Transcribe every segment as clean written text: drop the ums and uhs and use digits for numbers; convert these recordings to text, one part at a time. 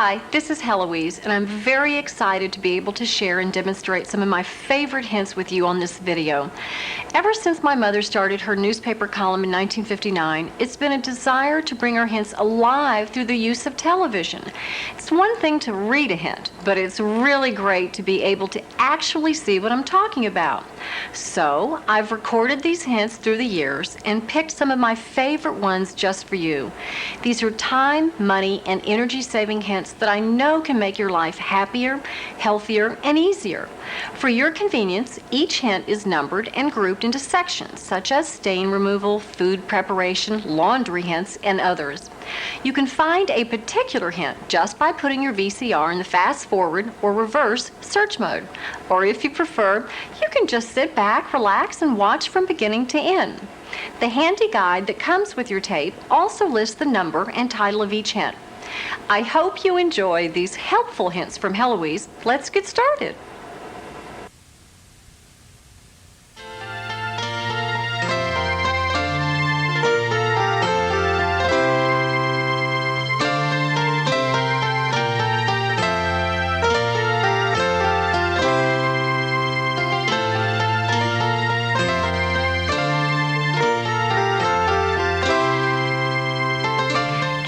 Hi, this is Heloise, and I'm very excited to be able to share and demonstrate some of my favorite hints with you on this video. Ever since my mother started her newspaper column in 1959, it's been a desire to bring our hints alive through the use of television. It's one thing to read a hint, but it's really great to be able to actually see what I'm talking about. So, I've recorded these hints through the years and picked some of my favorite ones just for you. These are time, money, and energy-saving hints that I know can make your life happier, healthier, and easier. For your convenience, each hint is numbered and grouped into sections, such as stain removal, food preparation, laundry hints, and others. You can find a particular hint just by putting your VCR in the fast-forward or reverse search mode. Or if you prefer, you can just sit back, relax, and watch from beginning to end. The handy guide that comes with your tape also lists the number and title of each hint. I hope you enjoy these helpful hints from Heloise. Let's get started.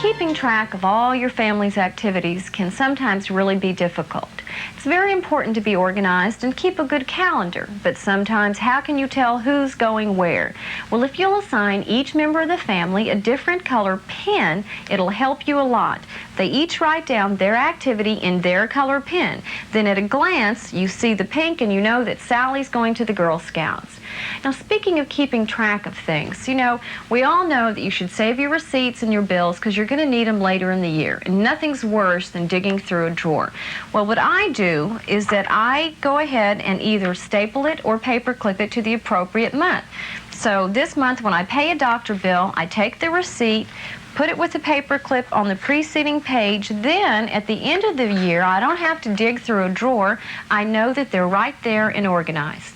Keeping track of all your family's activities can sometimes really be difficult. It's very important to be organized and keep a good calendar, but sometimes how can you tell who's going where? Well, if you'll assign each member of the family a different color pen, it'll help you a lot. They each write down their activity in their color pen. Then at a glance, you see the pink and you know that Sally's going to the Girl Scouts. Now, speaking of keeping track of things, we all know that you should save your receipts and your bills because you're going to need them later in the year. And nothing's worse than digging through a drawer. Well, what I do is that I go ahead and either staple it or paper clip it to the appropriate month. So this month when I pay a doctor bill, I take the receipt, put it with a paper clip on the preceding page. Then at the end of the year, I don't have to dig through a drawer. I know that they're right there and organized.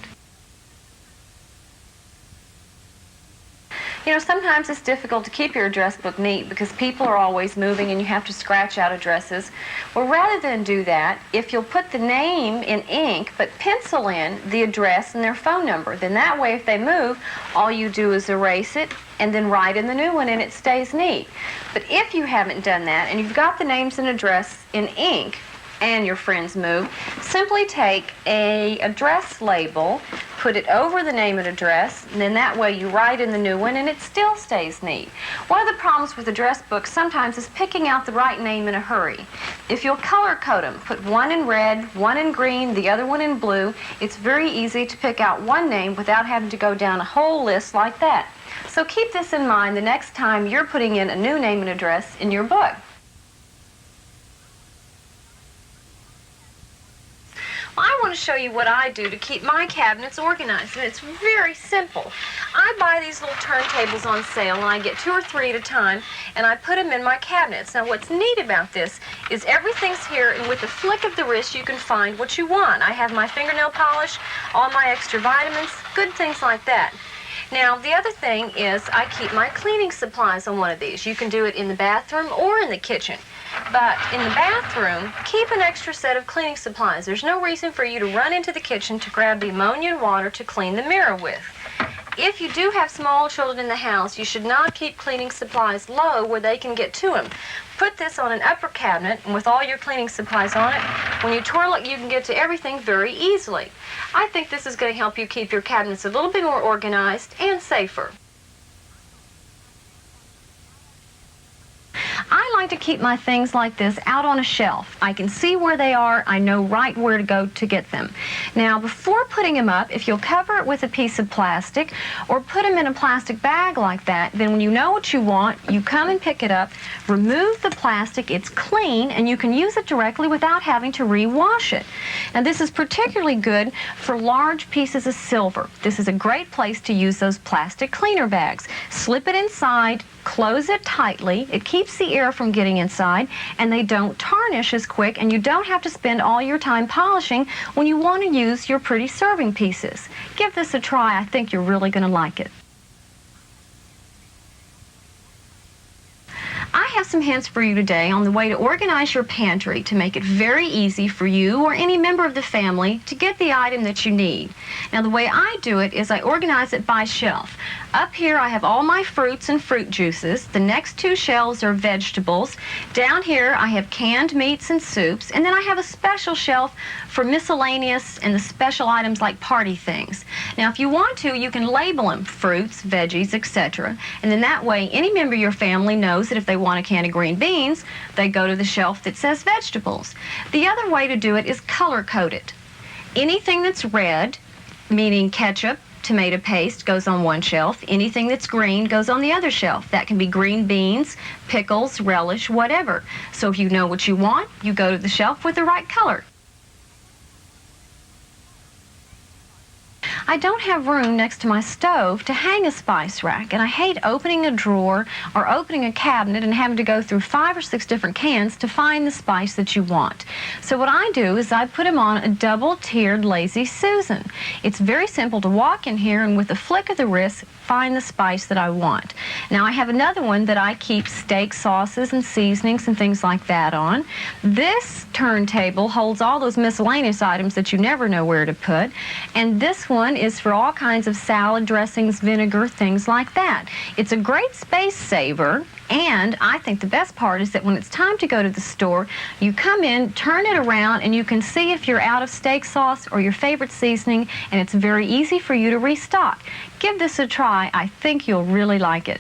Sometimes it's difficult to keep your address book neat because people are always moving and you have to scratch out addresses. Well, rather than do that, if you'll put the name in ink but pencil in the address and their phone number, then that way if they move, all you do is erase it and then write in the new one and it stays neat. But if you haven't done that and you've got the names and address in ink and your friends move, simply take an address label, put it over the name and address, and then that way you write in the new one and it still stays neat. One of the problems with address books sometimes is picking out the right name in a hurry. If you'll color code them, put one in red, one in green, the other one in blue, it's very easy to pick out one name without having to go down a whole list like that. So keep this in mind the next time you're putting in a new name and address in your book. I want to show you what I do to keep my cabinets organized, and it's very simple. I buy these little turntables on sale, and I get 2 or 3 at a time, and I put them in my cabinets. Now, what's neat about this is everything's here, and with a flick of the wrist, you can find what you want. I have my fingernail polish, all my extra vitamins, good things like that. Now, the other thing is I keep my cleaning supplies on one of these. You can do it in the bathroom or in the kitchen. But in the bathroom, keep an extra set of cleaning supplies. There's no reason for you to run into the kitchen to grab the ammonia and water to clean the mirror with. If you do have small children in the house, you should not keep cleaning supplies low where they can get to them. Put this on an upper cabinet, and with all your cleaning supplies on it, when you twirl it, you can get to everything very easily. I think this is going to help you keep your cabinets a little bit more organized and safer. I like to keep my things like this out on a shelf. I can see where they are. I know right where to go to get them. Now, before putting them up, if you'll cover it with a piece of plastic or put them in a plastic bag like that, then when you know what you want, you come and pick it up, remove the plastic, it's clean, and you can use it directly without having to rewash it. Now, this is particularly good for large pieces of silver. This is a great place to use those plastic cleaner bags. Slip it inside, close it tightly. It keeps the air from getting inside, and they don't tarnish as quick, and you don't have to spend all your time polishing when you want to use your pretty serving pieces. Give this a try. I think you're really going to like it. I have some some hints for you today on the way to organize your pantry to make it very easy for you or any member of the family to get the item that you need. Now, the way I do it is I organize it by shelf. Up here I have all my fruits and fruit juices. The next two shelves are vegetables. Down here I have canned meats and soups, and then I have a special shelf for miscellaneous and the special items like party things. Now, if you want to, you can label them fruits, veggies, etc. And then that way any member of your family knows that if they want a can of green beans, they go to the shelf that says vegetables. The other way to do it is color code it. Anything that's red, meaning ketchup, tomato paste, goes on one shelf. Anything that's green goes on the other shelf. That can be green beans, pickles, relish, whatever. So if you know what you want, you go to the shelf with the right color. I don't have room next to my stove to hang a spice rack, and I hate opening a drawer or opening a cabinet and having to go through 5 or 6 different cans to find the spice that you want. So what I do is I put them on a double-tiered Lazy Susan. It's very simple to walk in here and with a flick of the wrist find the spice that I want. Now I have another one that I keep steak sauces and seasonings and things like that on. This turntable holds all those miscellaneous items that you never know where to put, and this one is for all kinds of salad dressings, vinegar, things like that. It's a great space saver, and I think the best part is that when it's time to go to the store, you come in, turn it around, and you can see if you're out of steak sauce or your favorite seasoning, and it's very easy for you to restock. Give this a try. I think you'll really like it.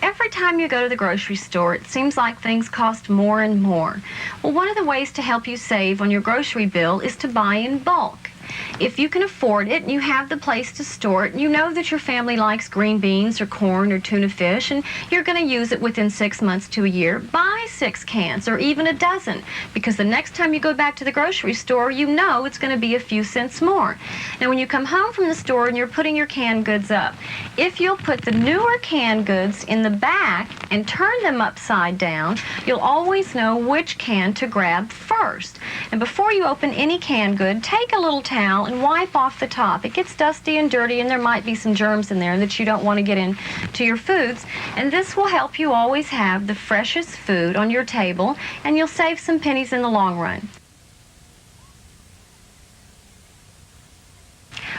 Every time you go to the grocery store, it seems like things cost more and more. Well, one of the ways to help you save on your grocery bill is to buy in bulk. If you can afford it and you have the place to store it, you know that your family likes green beans or corn or tuna fish, and you're going to use it within 6 months to a year, buy 6 cans or even a dozen, because the next time you go back to the grocery store, you know it's going to be a few cents more. Now, when you come home from the store and you're putting your canned goods up, if you'll put the newer canned goods in the back and turn them upside down, you'll always know which can to grab first. And before you open any canned good, take a little towel and wipe off the top. It gets dusty and dirty, and there might be some germs in there that you don't want to get into your foods, and this will help you always have the freshest food on your table, and you'll save some pennies in the long run.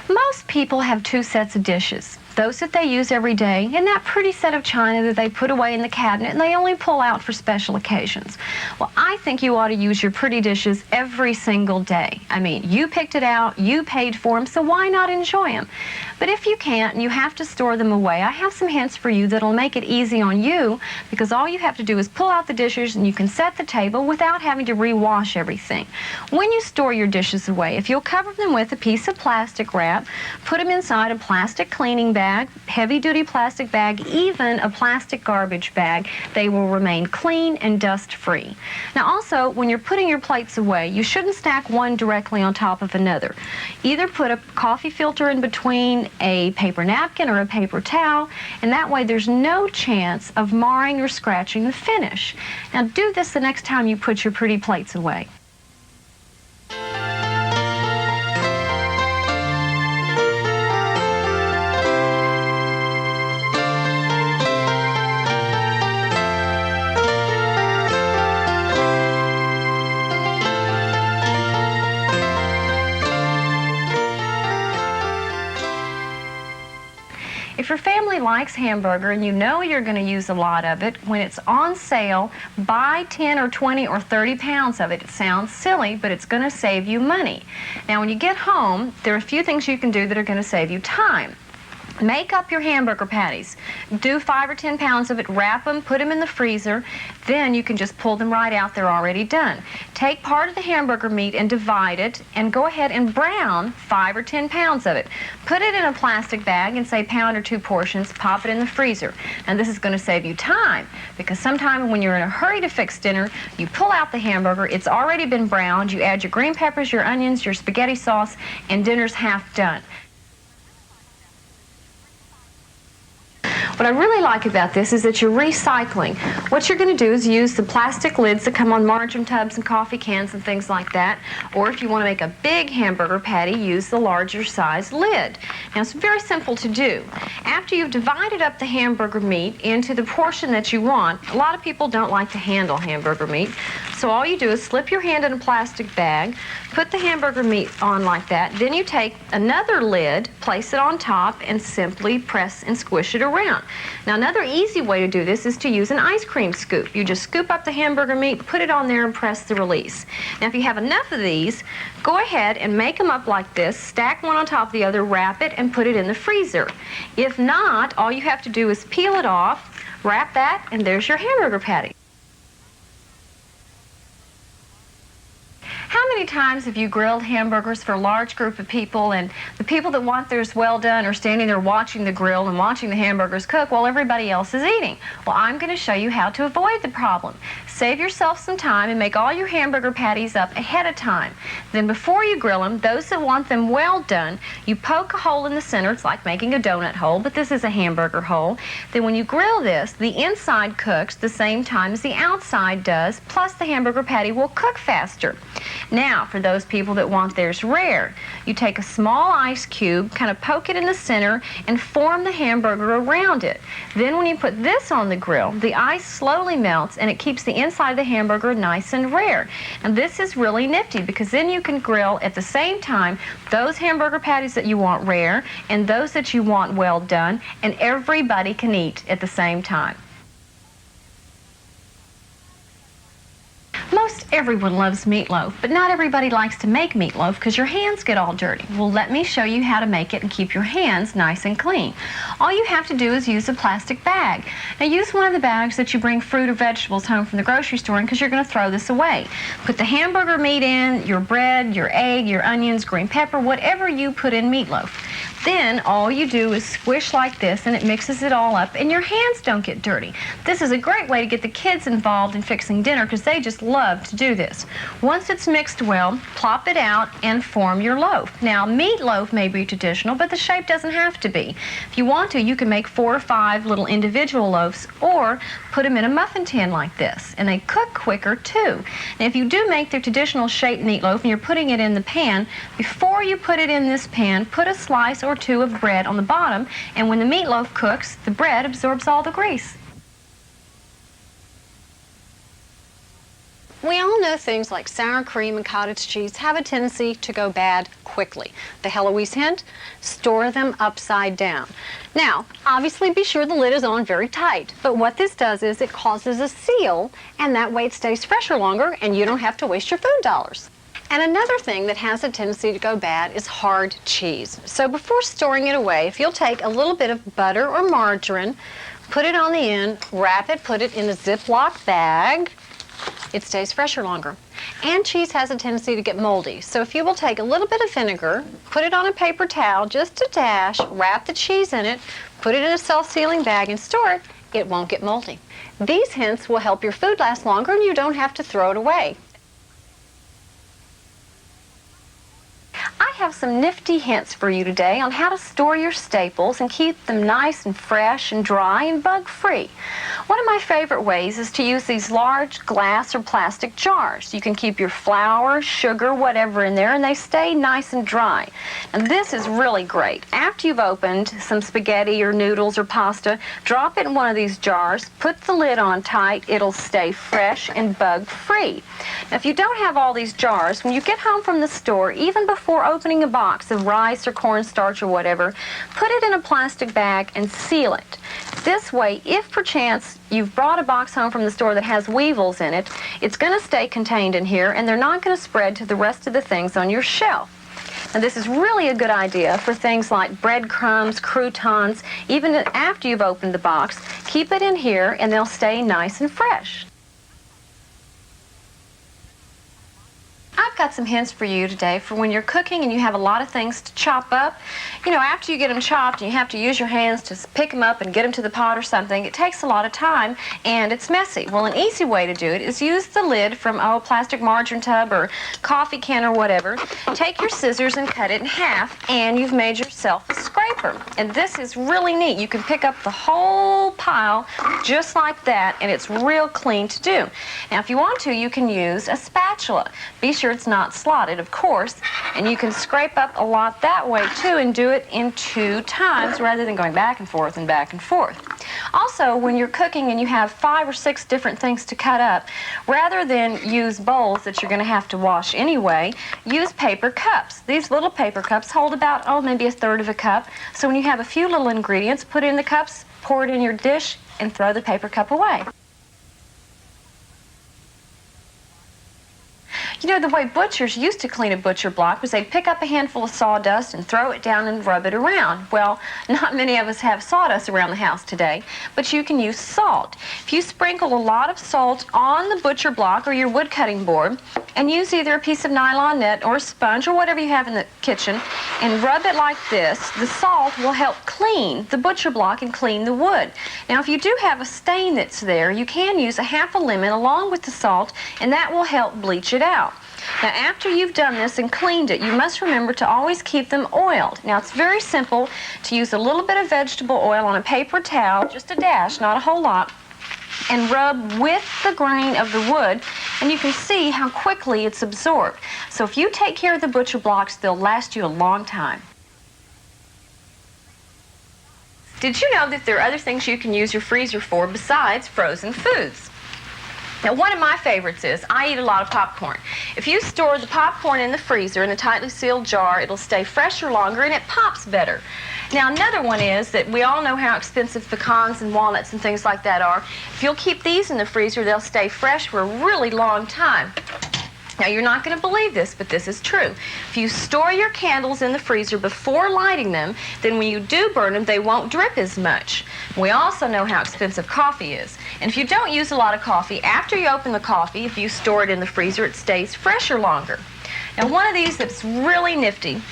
Most people have 2 sets of dishes. Those that they use every day, and that pretty set of china that they put away in the cabinet and they only pull out for special occasions. Well, I think you ought to use your pretty dishes every single day. I mean, you picked it out, you paid for them, so why not enjoy them? But if you can't and you have to store them away, I have some hints for you that'll make it easy on you, because all you have to do is pull out the dishes and you can set the table without having to rewash everything. When you store your dishes away, if you'll cover them with a piece of plastic wrap, put them inside a plastic cleaning bag, heavy-duty plastic bag, even a plastic garbage bag, they will remain clean and dust-free. Now also, when you're putting your plates away, you shouldn't stack one directly on top of another. Either put a coffee filter in between a paper napkin or a paper towel, and that way there's no chance of marring or scratching the finish. Now do this the next time you put your pretty plates away. If your family likes hamburger and you know you're going to use a lot of it, when it's on sale, buy 10 or 20 or 30 pounds of it. It sounds silly, but it's going to save you money. Now, when you get home, there are a few things you can do that are going to save you time. Make up your hamburger patties. Do 5 or 10 pounds of it, wrap them, put them in the freezer, then you can just pull them right out. They're already done. Take part of the hamburger meat and divide it, and go ahead and brown 5 or 10 pounds of it. Put it in a plastic bag and say pound or 2 portions, pop it in the freezer. And this is going to save you time, because sometimes when you're in a hurry to fix dinner, you pull out the hamburger, it's already been browned, you add your green peppers, your onions, your spaghetti sauce, and dinner's half done. What I really like about this is that you're recycling. What you're going to do is use the plastic lids that come on margarine tubs and coffee cans and things like that. Or if you want to make a big hamburger patty, use the larger size lid. Now it's very simple to do. After you've divided up the hamburger meat into the portion that you want, a lot of people don't like to handle hamburger meat. So all you do is slip your hand in a plastic bag, put the hamburger meat on like that, then you take another lid, place it on top, and simply press and squish it around. Now another easy way to do this is to use an ice cream scoop. You just scoop up the hamburger meat, put it on there, and press the release. Now if you have enough of these, go ahead and make them up like this, stack one on top of the other, wrap it, and put it in the freezer. If not, all you have to do is peel it off, wrap that, and there's your hamburger patty. How many times have you grilled hamburgers for a large group of people, and the people that want theirs well done are standing there watching the grill and watching the hamburgers cook while everybody else is eating? Well, I'm going to show you how to avoid the problem. Save yourself some time and make all your hamburger patties up ahead of time. Then before you grill them, those that want them well done, you poke a hole in the center. It's like making a donut hole, but this is a hamburger hole. Then when you grill this, the inside cooks the same time as the outside does, plus the hamburger patty will cook faster. Now, for those people that want theirs rare, you take a small ice cube, kind of poke it in the center, and form the hamburger around it. Then when you put this on the grill, the ice slowly melts, and it keeps the inside of the hamburger nice and rare. And this is really nifty, because then you can grill at the same time those hamburger patties that you want rare and those that you want well done, and everybody can eat at the same time. Most everyone loves meatloaf, but not everybody likes to make meatloaf because your hands get all dirty. Well, let me show you how to make it and keep your hands nice and clean. All you have to do is use a plastic bag. Now use one of the bags that you bring fruit or vegetables home from the grocery store in, because you're going to throw this away. Put the hamburger meat in, your bread, your egg, your onions, green pepper, whatever you put in meatloaf. Then all you do is squish like this, and it mixes it all up, and your hands don't get dirty. This is a great way to get the kids involved in fixing dinner, because they just love to do this. Once it's mixed well, plop it out and form your loaf. Now, meatloaf may be traditional, but the shape doesn't have to be. If you want to, you can make 4 or 5 little individual loaves, or put them in a muffin tin like this, and they cook quicker too. Now, if you do make the traditional shaped meatloaf and you're putting it in the pan, before you put it in this pan, put a slice or 2 of bread on the bottom, and when the meatloaf cooks, the bread absorbs all the grease. We all know things like sour cream and cottage cheese have a tendency to go bad quickly. The Heloise hint: store them upside down. Now, obviously be sure the lid is on very tight, but what this does is it causes a seal, and that way it stays fresher longer and you don't have to waste your food dollars. And another thing that has a tendency to go bad is hard cheese. So before storing it away, if you'll take a little bit of butter or margarine, put it on the end, wrap it, put it in a Ziploc bag, it stays fresher longer. And cheese has a tendency to get moldy. So if you will take a little bit of vinegar, put it on a paper towel, just a dash, wrap the cheese in it, put it in a self-sealing bag and store it, it won't get moldy. These hints will help your food last longer, and you don't have to throw it away. I have some nifty hints for you today on how to store your staples and keep them nice and fresh and dry and bug-free. One of my favorite ways is to use these large glass or plastic jars. You can keep your flour, sugar, whatever in there, and they stay nice and dry. And this is really great. After you've opened some spaghetti or noodles or pasta, drop it in one of these jars, put the lid on tight, it'll stay fresh and bug-free. Now, if you don't have all these jars, when you get home from the store, even before opening a box of rice or cornstarch or whatever, put it in a plastic bag and seal it. This way, if perchance you've brought a box home from the store that has weevils in it, it's going to stay contained in here, and they're not going to spread to the rest of the things on your shelf. And this is really a good idea for things like breadcrumbs, croutons. Even after you've opened the box, keep it in here and they'll stay nice and fresh. I I've got some hints for you today for when you're cooking and you have a lot of things to chop up. You know, after you get them chopped and you have to use your hands to pick them up and get them to the pot or something, it takes a lot of time and it's messy. Well, an easy way to do it is use the lid from a plastic margarine tub or coffee can or whatever. Take your scissors and cut it in half, and you've made yourself a scraper. And this is really neat. You can pick up the whole pile just like that, and it's real clean to do. Now, if you want to, you can use a spatula. Be sure it's not slotted, of course, and you can scrape up a lot that way too and do it in 2 times rather than going back and forth and back and forth. Also, when you're cooking and you have 5 or 6 different things to cut up, rather than use bowls that you're going to have to wash anyway, use paper cups. These little paper cups hold about, maybe 1/3 of a cup. So when you have a few little ingredients, put it in the cups, pour it in your dish, and throw the paper cup away. You know, the way butchers used to clean a butcher block was they'd pick up a handful of sawdust and throw it down and rub it around. Well, not many of us have sawdust around the house today, but you can use salt. If you sprinkle a lot of salt on the butcher block or your wood cutting board and use either a piece of nylon net or a sponge or whatever you have in the kitchen and rub it like this, the salt will help clean the butcher block and clean the wood. Now, if you do have a stain that's there, you can use a half a lemon along with the salt, and that will help bleach it out. Now, after you've done this and cleaned it, you must remember to always keep them oiled. Now, it's very simple to use a little bit of vegetable oil on a paper towel, just a dash, not a whole lot, and rub with the grain of the wood, and you can see how quickly it's absorbed. So if you take care of the butcher blocks, they'll last you a long time. Did you know that there are other things you can use your freezer for besides frozen foods? Now, one of my favorites is I eat a lot of popcorn. If you store the popcorn in the freezer in a tightly sealed jar, it'll stay fresher longer and it pops better. Now, another one is that we all know how expensive pecans and walnuts and things like that are. If you'll keep these in the freezer, they'll stay fresh for a really long time. Now, you're not going to believe this, but this is true. If you store your candles in the freezer before lighting them, then when you do burn them, they won't drip as much. We also know how expensive coffee is. And if you don't use a lot of coffee, after you open the coffee, if you store it in the freezer, it stays fresher longer. Now, one of these that's really nifty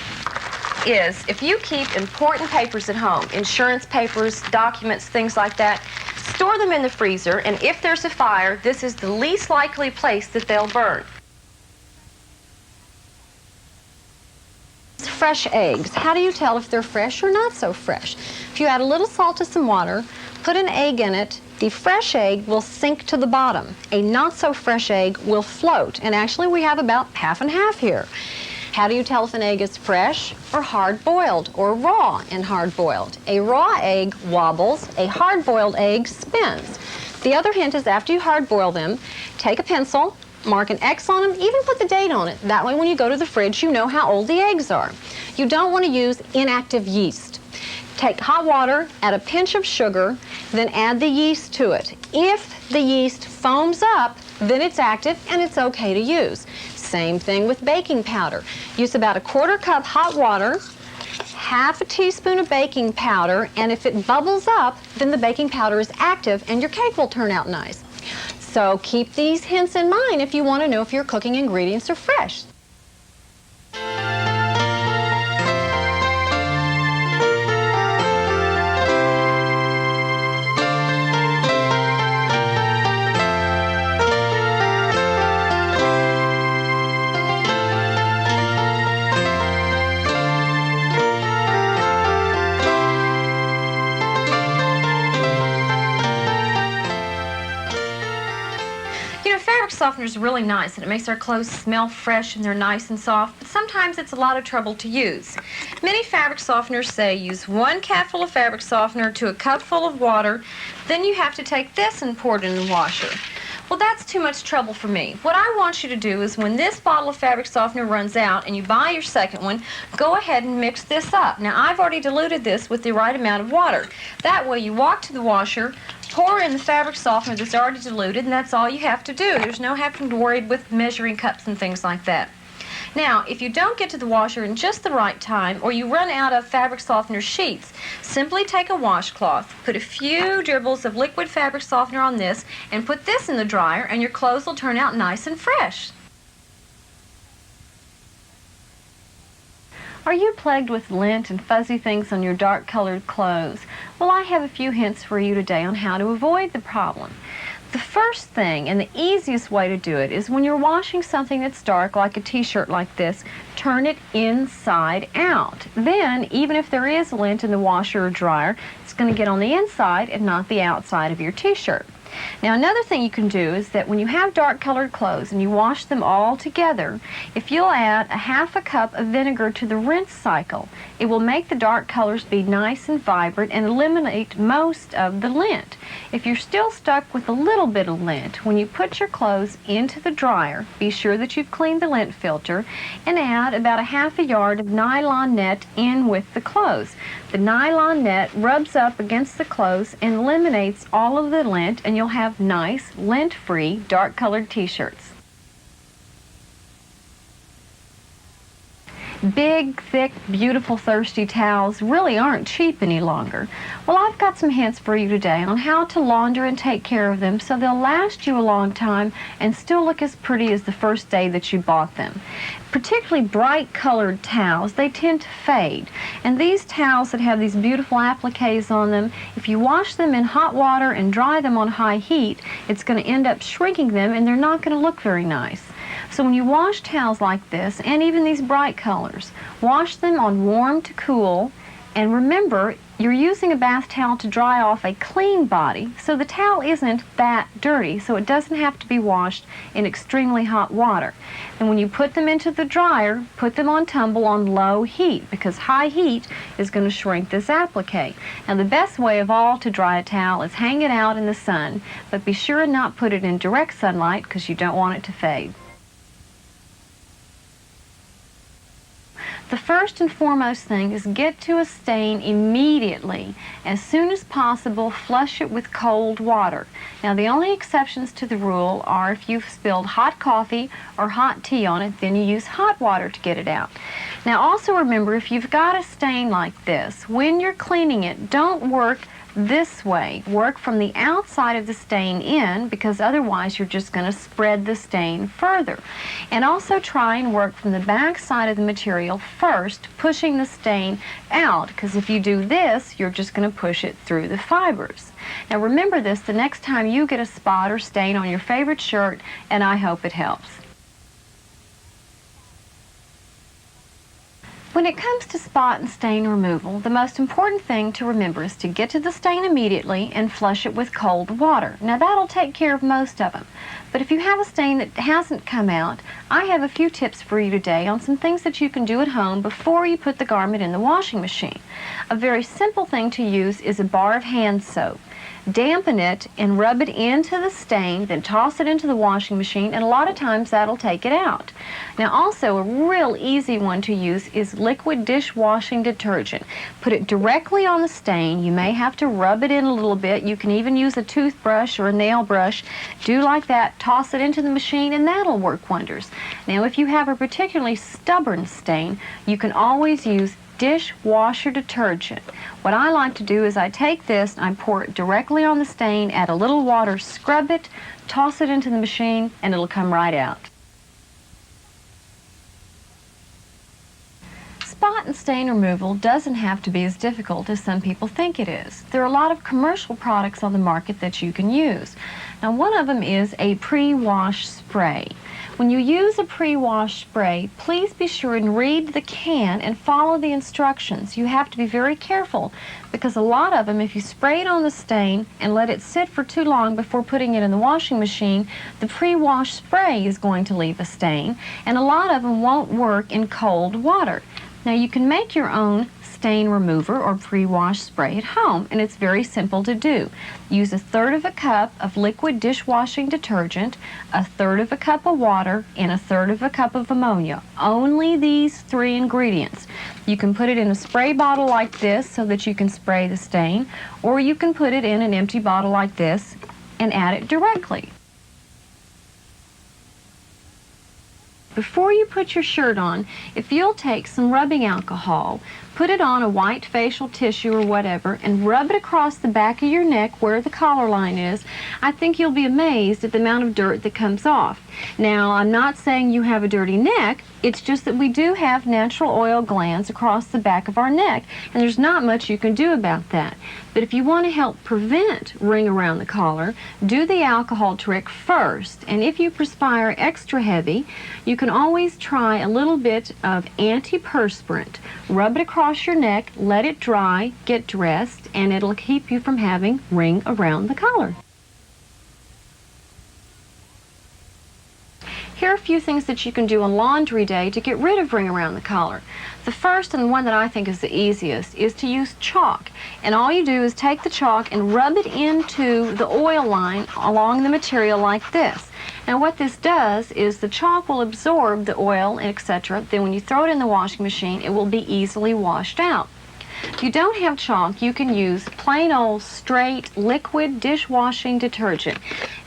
is if you keep important papers at home, insurance papers, documents, things like that, store them in the freezer, and if there's a fire, this is the least likely place that they'll burn. Fresh eggs. How do you tell if they're fresh or not so fresh? If you add a little salt to some water, put an egg in it, the fresh egg will sink to the bottom. A not so fresh egg will float, and actually we have about half and half here. How do you tell if an egg is fresh or hard-boiled or raw and hard-boiled? A raw egg wobbles, a hard-boiled egg spins. The other hint is after you hard-boil them, take a pencil, mark an X on them, even put the date on it. That way when you go to the fridge, you know how old the eggs are. You don't want to use inactive yeast. Take hot water, add a pinch of sugar, then add the yeast to it. If the yeast foams up, then it's active and it's okay to use. Same thing with baking powder. Use about 1/4 cup hot water, half a teaspoon of baking powder, and if it bubbles up, then the baking powder is active and your cake will turn out nice. So keep these hints in mind if you want to know if your cooking ingredients are fresh. Fabric softener is really nice and it makes our clothes smell fresh and they're nice and soft, but sometimes it's a lot of trouble to use. Many fabric softeners say use 1 capful of fabric softener to a cupful of water, then you have to take this and pour it in the washer. Well, that's too much trouble for me. What I want you to do is when this bottle of fabric softener runs out and you buy your second one, go ahead and mix this up. Now, I've already diluted this with the right amount of water. That way you walk to the washer, pour in the fabric softener that's already diluted, and that's all you have to do. There's no having to worry with measuring cups and things like that. Now, if you don't get to the washer in just the right time, or you run out of fabric softener sheets, simply take a washcloth, put a few dribbles of liquid fabric softener on this, and put this in the dryer, and your clothes will turn out nice and fresh. Are you plagued with lint and fuzzy things on your dark-colored clothes? Well, I have a few hints for you today on how to avoid the problem. The first thing and the easiest way to do it is when you're washing something that's dark, like a t-shirt like this, turn it inside out. Then, even if there is lint in the washer or dryer, it's going to get on the inside and not the outside of your t-shirt. Now, another thing you can do is that when you have dark-colored clothes and you wash them all together, if you'll add a half a cup of vinegar to the rinse cycle, it will make the dark colors be nice and vibrant and eliminate most of the lint. If you're still stuck with a little bit of lint, when you put your clothes into the dryer, be sure that you've cleaned the lint filter and add about a half a yard of nylon net in with the clothes. The nylon net rubs up against the clothes and eliminates all of the lint, and you'll have nice, lint-free, dark-colored t-shirts. Big, thick, beautiful, thirsty towels really aren't cheap any longer. Well, I've got some hints for you today on how to launder and take care of them so they'll last you a long time and still look as pretty as the first day that you bought them. Particularly bright colored towels, they tend to fade. And these towels that have these beautiful appliques on them, if you wash them in hot water and dry them on high heat, it's going to end up shrinking them and they're not going to look very nice. So when you wash towels like this, and even these bright colors, wash them on warm to cool, and remember, you're using a bath towel to dry off a clean body, so the towel isn't that dirty, so it doesn't have to be washed in extremely hot water. And when you put them into the dryer, put them on tumble on low heat, because high heat is going to shrink this applique. Now, the best way of all to dry a towel is hang it out in the sun, but be sure and not put it in direct sunlight because you don't want it to fade. The first and foremost thing is get to a stain immediately. As soon as possible, flush it with cold water. Now, the only exceptions to the rule are if you've spilled hot coffee or hot tea on it, then you use hot water to get it out. Now, also remember, if you've got a stain like this, when you're cleaning it, don't work this way. Work from the outside of the stain in, because otherwise you're just going to spread the stain further. And also try and work from the back side of the material first, pushing the stain out, because if you do this, you're just going to push it through the fibers. Now, remember this the next time you get a spot or stain on your favorite shirt, and I hope it helps. When it comes to spot and stain removal, the most important thing to remember is to get to the stain immediately and flush it with cold water. Now, that'll take care of most of them. But if you have a stain that hasn't come out, I have a few tips for you today on some things that you can do at home before you put the garment in the washing machine. A very simple thing to use is a bar of hand soap. Dampen it and rub it into the stain, then toss it into the washing machine, and a lot of times that'll take it out. Now, also, a real easy one to use is liquid dishwashing detergent. Put it directly on the stain. You may have to rub it in a little bit. You can even use a toothbrush or a nail brush. Do like that, toss it into the machine, and that'll work wonders. Now, if you have a particularly stubborn stain, you can always use dishwasher detergent. What I like to do is I take this and I pour it directly on the stain, add a little water, scrub it, toss it into the machine, and it'll come right out. Spot and stain removal doesn't have to be as difficult as some people think it is. There are a lot of commercial products on the market that you can use. Now, one of them is a pre-wash spray. When you use a pre-wash spray, please be sure and read the can and follow the instructions. You have to be very careful because a lot of them, if you spray it on the stain and let it sit for too long before putting it in the washing machine, the pre-wash spray is going to leave a stain, and a lot of them won't work in cold water. Now, you can make your own stain remover or pre-wash spray at home, and it's very simple to do. Use 1/3 of a cup of liquid dishwashing detergent, 1/3 of a cup of water, and 1/3 of a cup of ammonia. Only these 3 ingredients. You can put it in a spray bottle like this so that you can spray the stain, or you can put it in an empty bottle like this and add it directly. Before you put your shirt on, if you'll take some rubbing alcohol, put it on a white facial tissue or whatever, and rub it across the back of your neck where the collar line is, I think you'll be amazed at the amount of dirt that comes off. Now, I'm not saying you have a dirty neck, it's just that we do have natural oil glands across the back of our neck, and there's not much you can do about that. But if you want to help prevent ring around the collar, do the alcohol trick first, and if you perspire extra heavy, you can always try a little bit of antiperspirant. Rub it across your neck, let it dry, get dressed, and it'll keep you from having ring around the collar. Here are a few things that you can do on laundry day to get rid of ring around the collar. The first, and the one that I think is the easiest, is to use chalk. And all you do is take the chalk and rub it into the oil line along the material like this. Now what this does is the chalk will absorb the oil, etc. Then when you throw it in the washing machine, it will be easily washed out. If you don't have chalk, you can use plain old straight liquid dishwashing detergent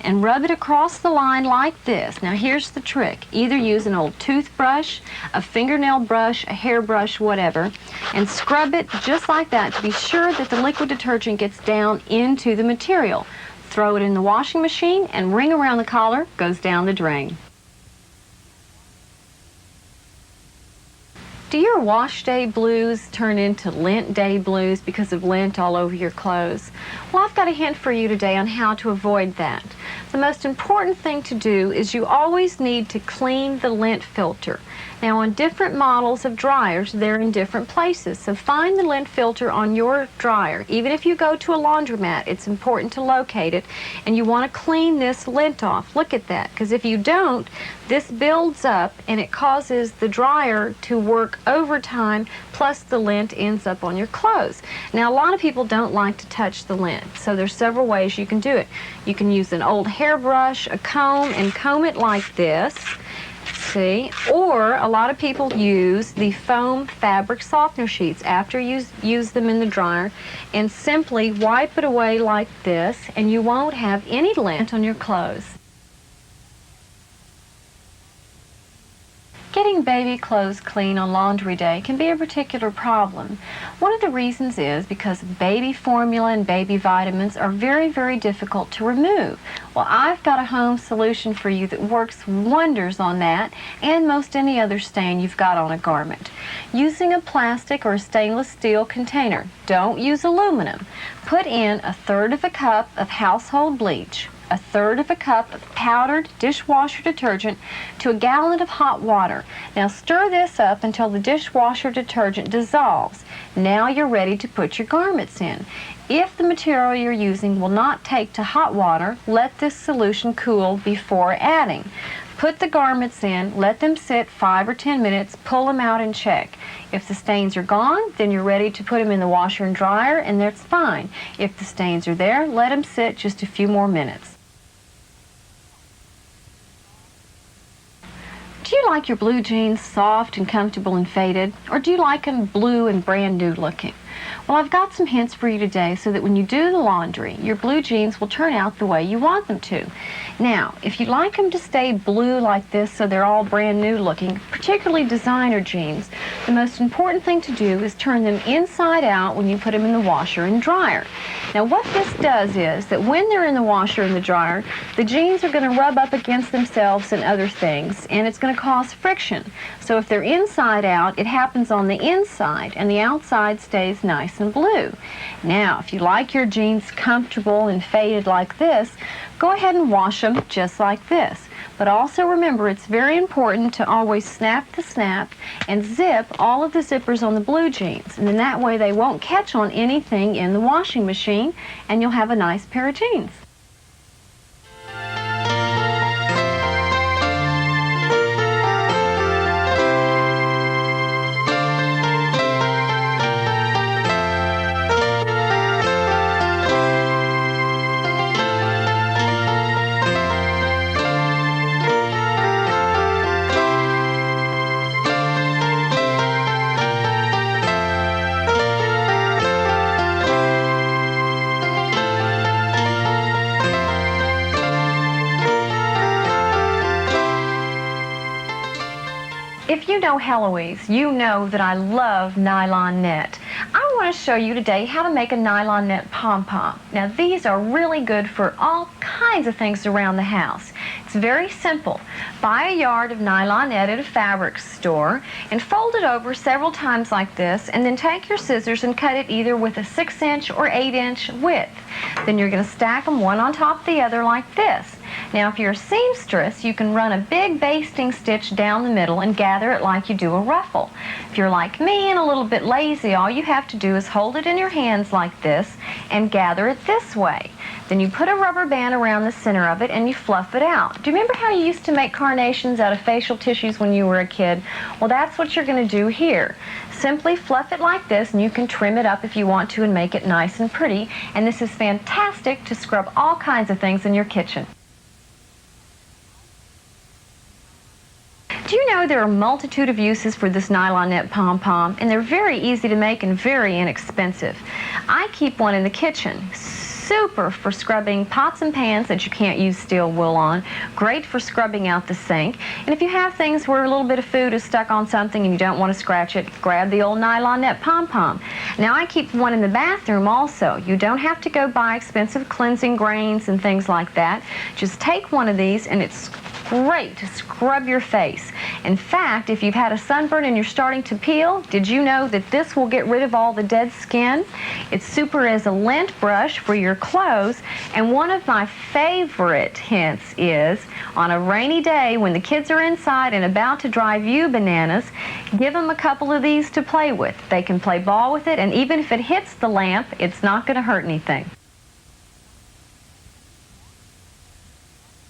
and rub it across the line like this. Now here's the trick. Either use an old toothbrush, a fingernail brush, a hairbrush, whatever, and scrub it just like that to be sure that the liquid detergent gets down into the material. Throw it in the washing machine and ring around the collar goes down the drain. Do your wash day blues turn into lint day blues because of lint all over your clothes? Well, I've got a hint for you today on how to avoid that. The most important thing to do is you always need to clean the lint filter. Now, on different models of dryers, they're in different places, so find the lint filter on your dryer. Even if you go to a laundromat, it's important to locate it, and you want to clean this lint off. Look at that, because if you don't, this builds up and it causes the dryer to work overtime, plus the lint ends up on your clothes. Now, a lot of people don't like to touch the lint, so there's several ways you can do it. You can use an old hairbrush, a comb, and comb it like this. See? Or a lot of people use the foam fabric softener sheets after you use them in the dryer and simply wipe it away like this, and you won't have any lint on your clothes. Getting baby clothes clean on laundry day can be a particular problem. One of the reasons is because baby formula and baby vitamins are very, very difficult to remove. Well, I've got a home solution for you that works wonders on that and most any other stain you've got on a garment. Using a plastic or a stainless steel container, don't use aluminum. Put in 1/3 cup of household bleach, 1/3 cup of powdered dishwasher detergent to 1 gallon of hot water. Now stir this up until the dishwasher detergent dissolves. Now you're ready to put your garments in. If the material you're using will not take to hot water, let this solution cool before adding. Put the garments in, let them sit 5 or 10 minutes, pull them out and check. If the stains are gone, then you're ready to put them in the washer and dryer, and that's fine. If the stains are there, let them sit just a few more minutes. Do you like your blue jeans soft and comfortable and faded, or do you like them blue and brand new looking? Well, I've got some hints for you today so that when you do the laundry, your blue jeans will turn out the way you want them to. Now, if you like them to stay blue like this so they're all brand new looking, particularly designer jeans, the most important thing to do is turn them inside out when you put them in the washer and dryer. Now, what this does is that when they're in the washer and the dryer, the jeans are going to rub up against themselves and other things, and it's going to cause friction. So if they're inside out, it happens on the inside, and the outside stays nice and blue. Now, if you like your jeans comfortable and faded like this, go ahead and wash them just like this. But also remember, it's very important to always snap the snap and zip all of the zippers on the blue jeans. And then that way they won't catch on anything in the washing machine, and you'll have a nice pair of jeans. If you know Heloise, you know that I love nylon net. I want to show you today how to make a nylon net pom-pom. Now these are really good for all kinds of things around the house. It's very simple. Buy a yard of nylon net at a fabric store and fold it over several times like this, and then take your scissors and cut it either with a 6-inch or 8-inch width. Then you're going to stack them one on top of the other like this. Now if you're a seamstress, you can run a big basting stitch down the middle and gather it like you do a ruffle. If you're like me and a little bit lazy, all you have to do is hold it in your hands like this and gather it this way. Then you put a rubber band around the center of it and you fluff it out. Do you remember how you used to make carnations out of facial tissues when you were a kid? Well, that's what you're going to do here. Simply fluff it like this, and you can trim it up if you want to and make it nice and pretty. And this is fantastic to scrub all kinds of things in your kitchen. Do you know there are a multitude of uses for this nylon net pom-pom, and they're very easy to make and very inexpensive. I keep one in the kitchen. Super for scrubbing pots and pans that you can't use steel wool on. Great for scrubbing out the sink. And if you have things where a little bit of food is stuck on something and you don't want to scratch it, grab the old nylon net pom-pom. Now I keep one in the bathroom also. You don't have to go buy expensive cleansing grains and things like that. Just take one of these, and it's great to scrub your face. In fact, if you've had a sunburn and you're starting to peel, did you know that this will get rid of all the dead skin? It's super as a lint brush for your clothes. And one of my favorite hints is, on a rainy day when the kids are inside and about to drive you bananas, give them a couple of these to play with. They can play ball with it, and even if it hits the lamp, it's not going to hurt anything.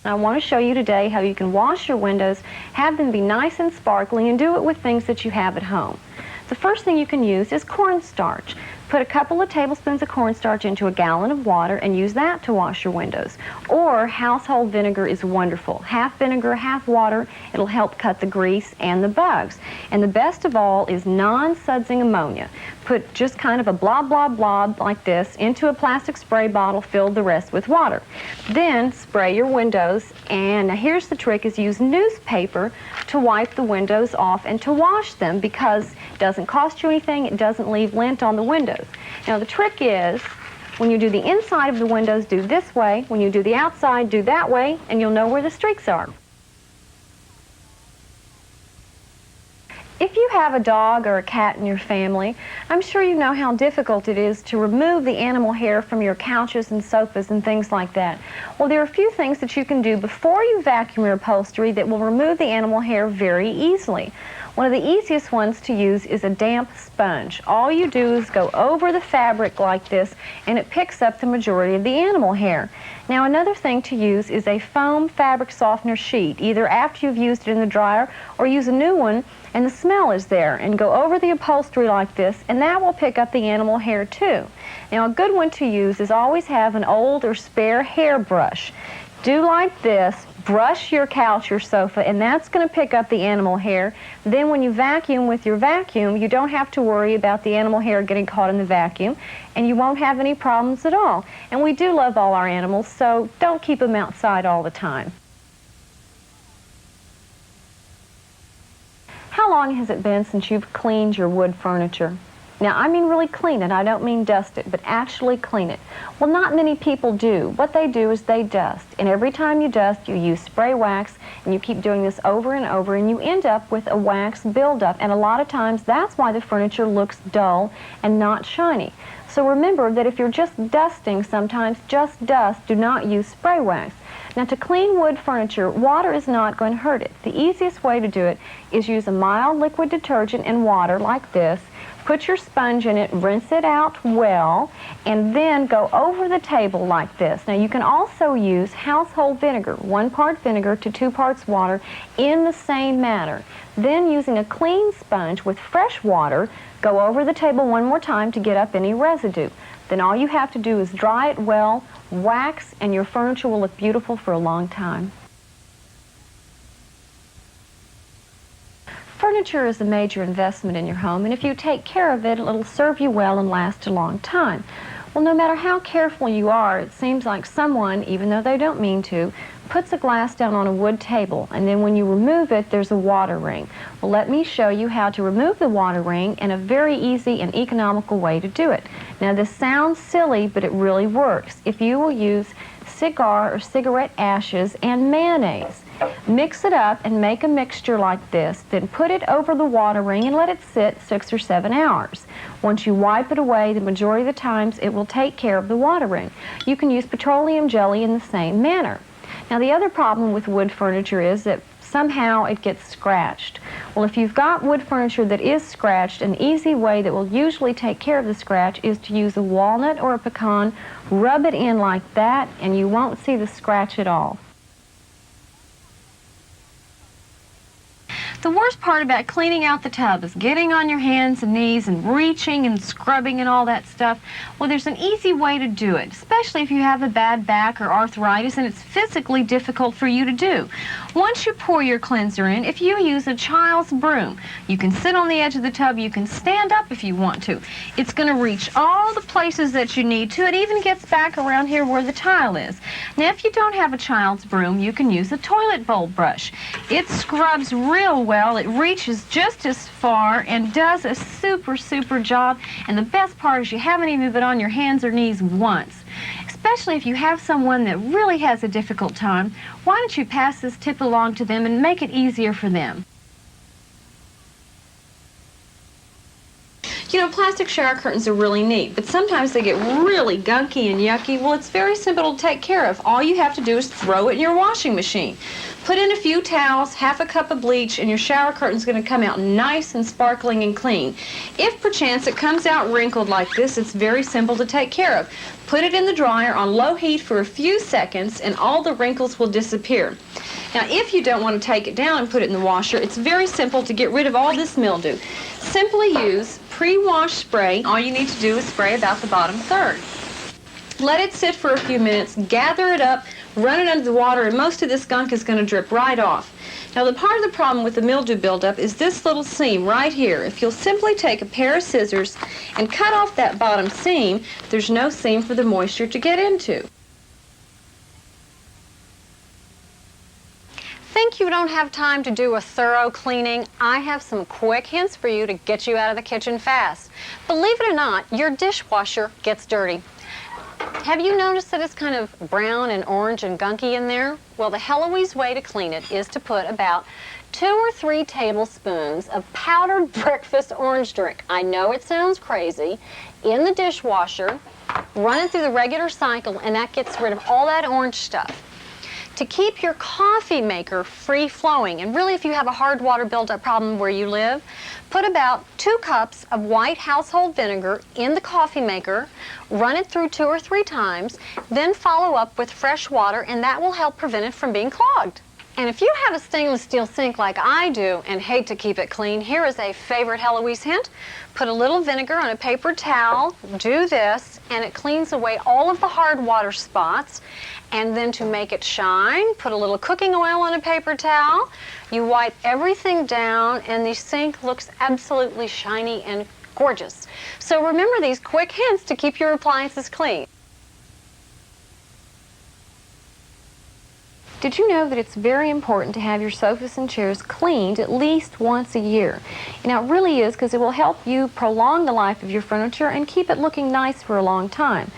I want to show you today how you can wash your windows, have them be nice and sparkly, and do it with things that you have at home. The first thing you can use is cornstarch. Put a couple of tablespoons of cornstarch into a gallon of water and use that to wash your windows. Or household vinegar is wonderful. Half vinegar, half water. It'll help cut the grease and the bugs. And the best of all is non-sudsing ammonia. Put just kind of a blob, blob, blob like this into a plastic spray bottle, fill the rest with water. Then spray your windows, and now here's the trick, is use newspaper to wipe the windows off and to wash them, because it doesn't cost you anything, it doesn't leave lint on the windows. Now the trick is, when you do the inside of the windows, do this way. When you do the outside, do that way, and you'll know where the streaks are. If you have a dog or a cat in your family, I'm sure you know how difficult it is to remove the animal hair from your couches and sofas and things like that. Well, there are a few things that you can do before you vacuum your upholstery that will remove the animal hair very easily. One of the easiest ones to use is a damp sponge. All you do is go over the fabric like this, and it picks up the majority of the animal hair. Now another thing to use is a foam fabric softener sheet, either after you've used it in the dryer or use a new one and the smell is there, and go over the upholstery like this, and that will pick up the animal hair too. Now a good one to use is always have an old or spare hairbrush. Do like this, brush your couch or sofa, and that's going to pick up the animal hair. Then when you vacuum with your vacuum, you don't have to worry about the animal hair getting caught in the vacuum, and you won't have any problems at all. And we do love all our animals, so don't keep them outside all the time. How long has it been since you've cleaned your wood furniture? Now, I mean really clean it. I don't mean dust it, but actually clean it. Well, not many people do. What they do is they dust. And every time you dust, you use spray wax, and you keep doing this over and over, and you end up with a wax buildup. And a lot of times, that's why the furniture looks dull and not shiny. So remember that if you're just dusting sometimes, just dust. Do not use spray wax. Now, to clean wood furniture, water is not going to hurt it. The easiest way to do it is use a mild liquid detergent and water like this. Put your sponge in it, rinse it out well, and then go over the table like this. Now you can also use household vinegar, 1 part vinegar to 2 parts water, in the same manner. Then using a clean sponge with fresh water, go over the table one more time to get up any residue. Then all you have to do is dry it well, wax, and your furniture will look beautiful for a long time. Furniture is a major investment in your home, and if you take care of it, it'll serve you well and last a long time. Well, no matter how careful you are, it seems like someone, even though they don't mean to, puts a glass down on a wood table, and then when you remove it, there's a water ring. Well, let me show you how to remove the water ring and a very easy and economical way to do it. Now, this sounds silly, but it really works. If you will use cigar or cigarette ashes and mayonnaise, mix it up and make a mixture like this, then put it over the water ring and let it sit 6 or 7 hours. Once you wipe it away, the majority of the times it will take care of the water ring. You can use petroleum jelly in the same manner. Now, the other problem with wood furniture is that somehow it gets scratched. Well, if you've got wood furniture that is scratched, an easy way that will usually take care of the scratch is to use a walnut or a pecan, rub it in like that, and you won't see the scratch at all. The worst part about cleaning out the tub is getting on your hands and knees and reaching and scrubbing and all that stuff. Well, there's an easy way to do it, especially if you have a bad back or arthritis and it's physically difficult for you to do. Once you pour your cleanser in, if you use a child's broom, you can sit on the edge of the tub, you can stand up if you want to. It's going to reach all the places that you need to. It even gets back around here where the tile is. Now, if you don't have a child's broom, you can use a toilet bowl brush. It scrubs real well. It reaches just as far and does a super job. And the best part is you haven't even been on your hands or knees once. Especially if you have someone that really has a difficult time, why don't you pass this tip along to them and make it easier for them? You know, plastic shower curtains are really neat, but sometimes they get really gunky and yucky. Well, it's very simple to take care of. All you have to do is throw it in your washing machine. Put in a few towels, half a cup of bleach, and your shower curtain's going to come out nice and sparkling and clean. If perchance it comes out wrinkled like this, it's very simple to take care of. Put it in the dryer on low heat for a few seconds, and all the wrinkles will disappear. Now, if you don't want to take it down and put it in the washer, it's very simple to get rid of all this mildew. Simply use pre-wash spray. All you need to do is spray about the bottom third. Let it sit for a few minutes, gather it up, run it under the water, and most of this gunk is going to drip right off. Now, the part of the problem with the mildew buildup is this little seam right here. If you'll simply take a pair of scissors and cut off that bottom seam, there's no seam for the moisture to get into. Think you don't have time to do a thorough cleaning? I have some quick hints for you to get you out of the kitchen fast. Believe it or not, your dishwasher gets dirty. Have you noticed that it's kind of brown and orange and gunky in there? Well, the Heloise way to clean it is to put about 2 or 3 tablespoons of powdered breakfast orange drink. I know it sounds crazy. In the dishwasher, run it through the regular cycle, and that gets rid of all that orange stuff. To keep your coffee maker free-flowing, and really if you have a hard water buildup problem where you live, put about 2 cups of white household vinegar in the coffee maker, run it through 2 or 3 times, then follow up with fresh water, and that will help prevent it from being clogged. And if you have a stainless steel sink like I do and hate to keep it clean, here is a favorite Heloise hint. Put a little vinegar on a paper towel, do this, and it cleans away all of the hard water spots. And then to make it shine, put a little cooking oil on a paper towel. You wipe everything down, and the sink looks absolutely shiny and gorgeous. So remember these quick hints to keep your appliances clean. Did you know that it's very important to have your sofas and chairs cleaned at least once a year? Now, it really is, because it will help you prolong the life of your furniture and keep it looking nice for a long time.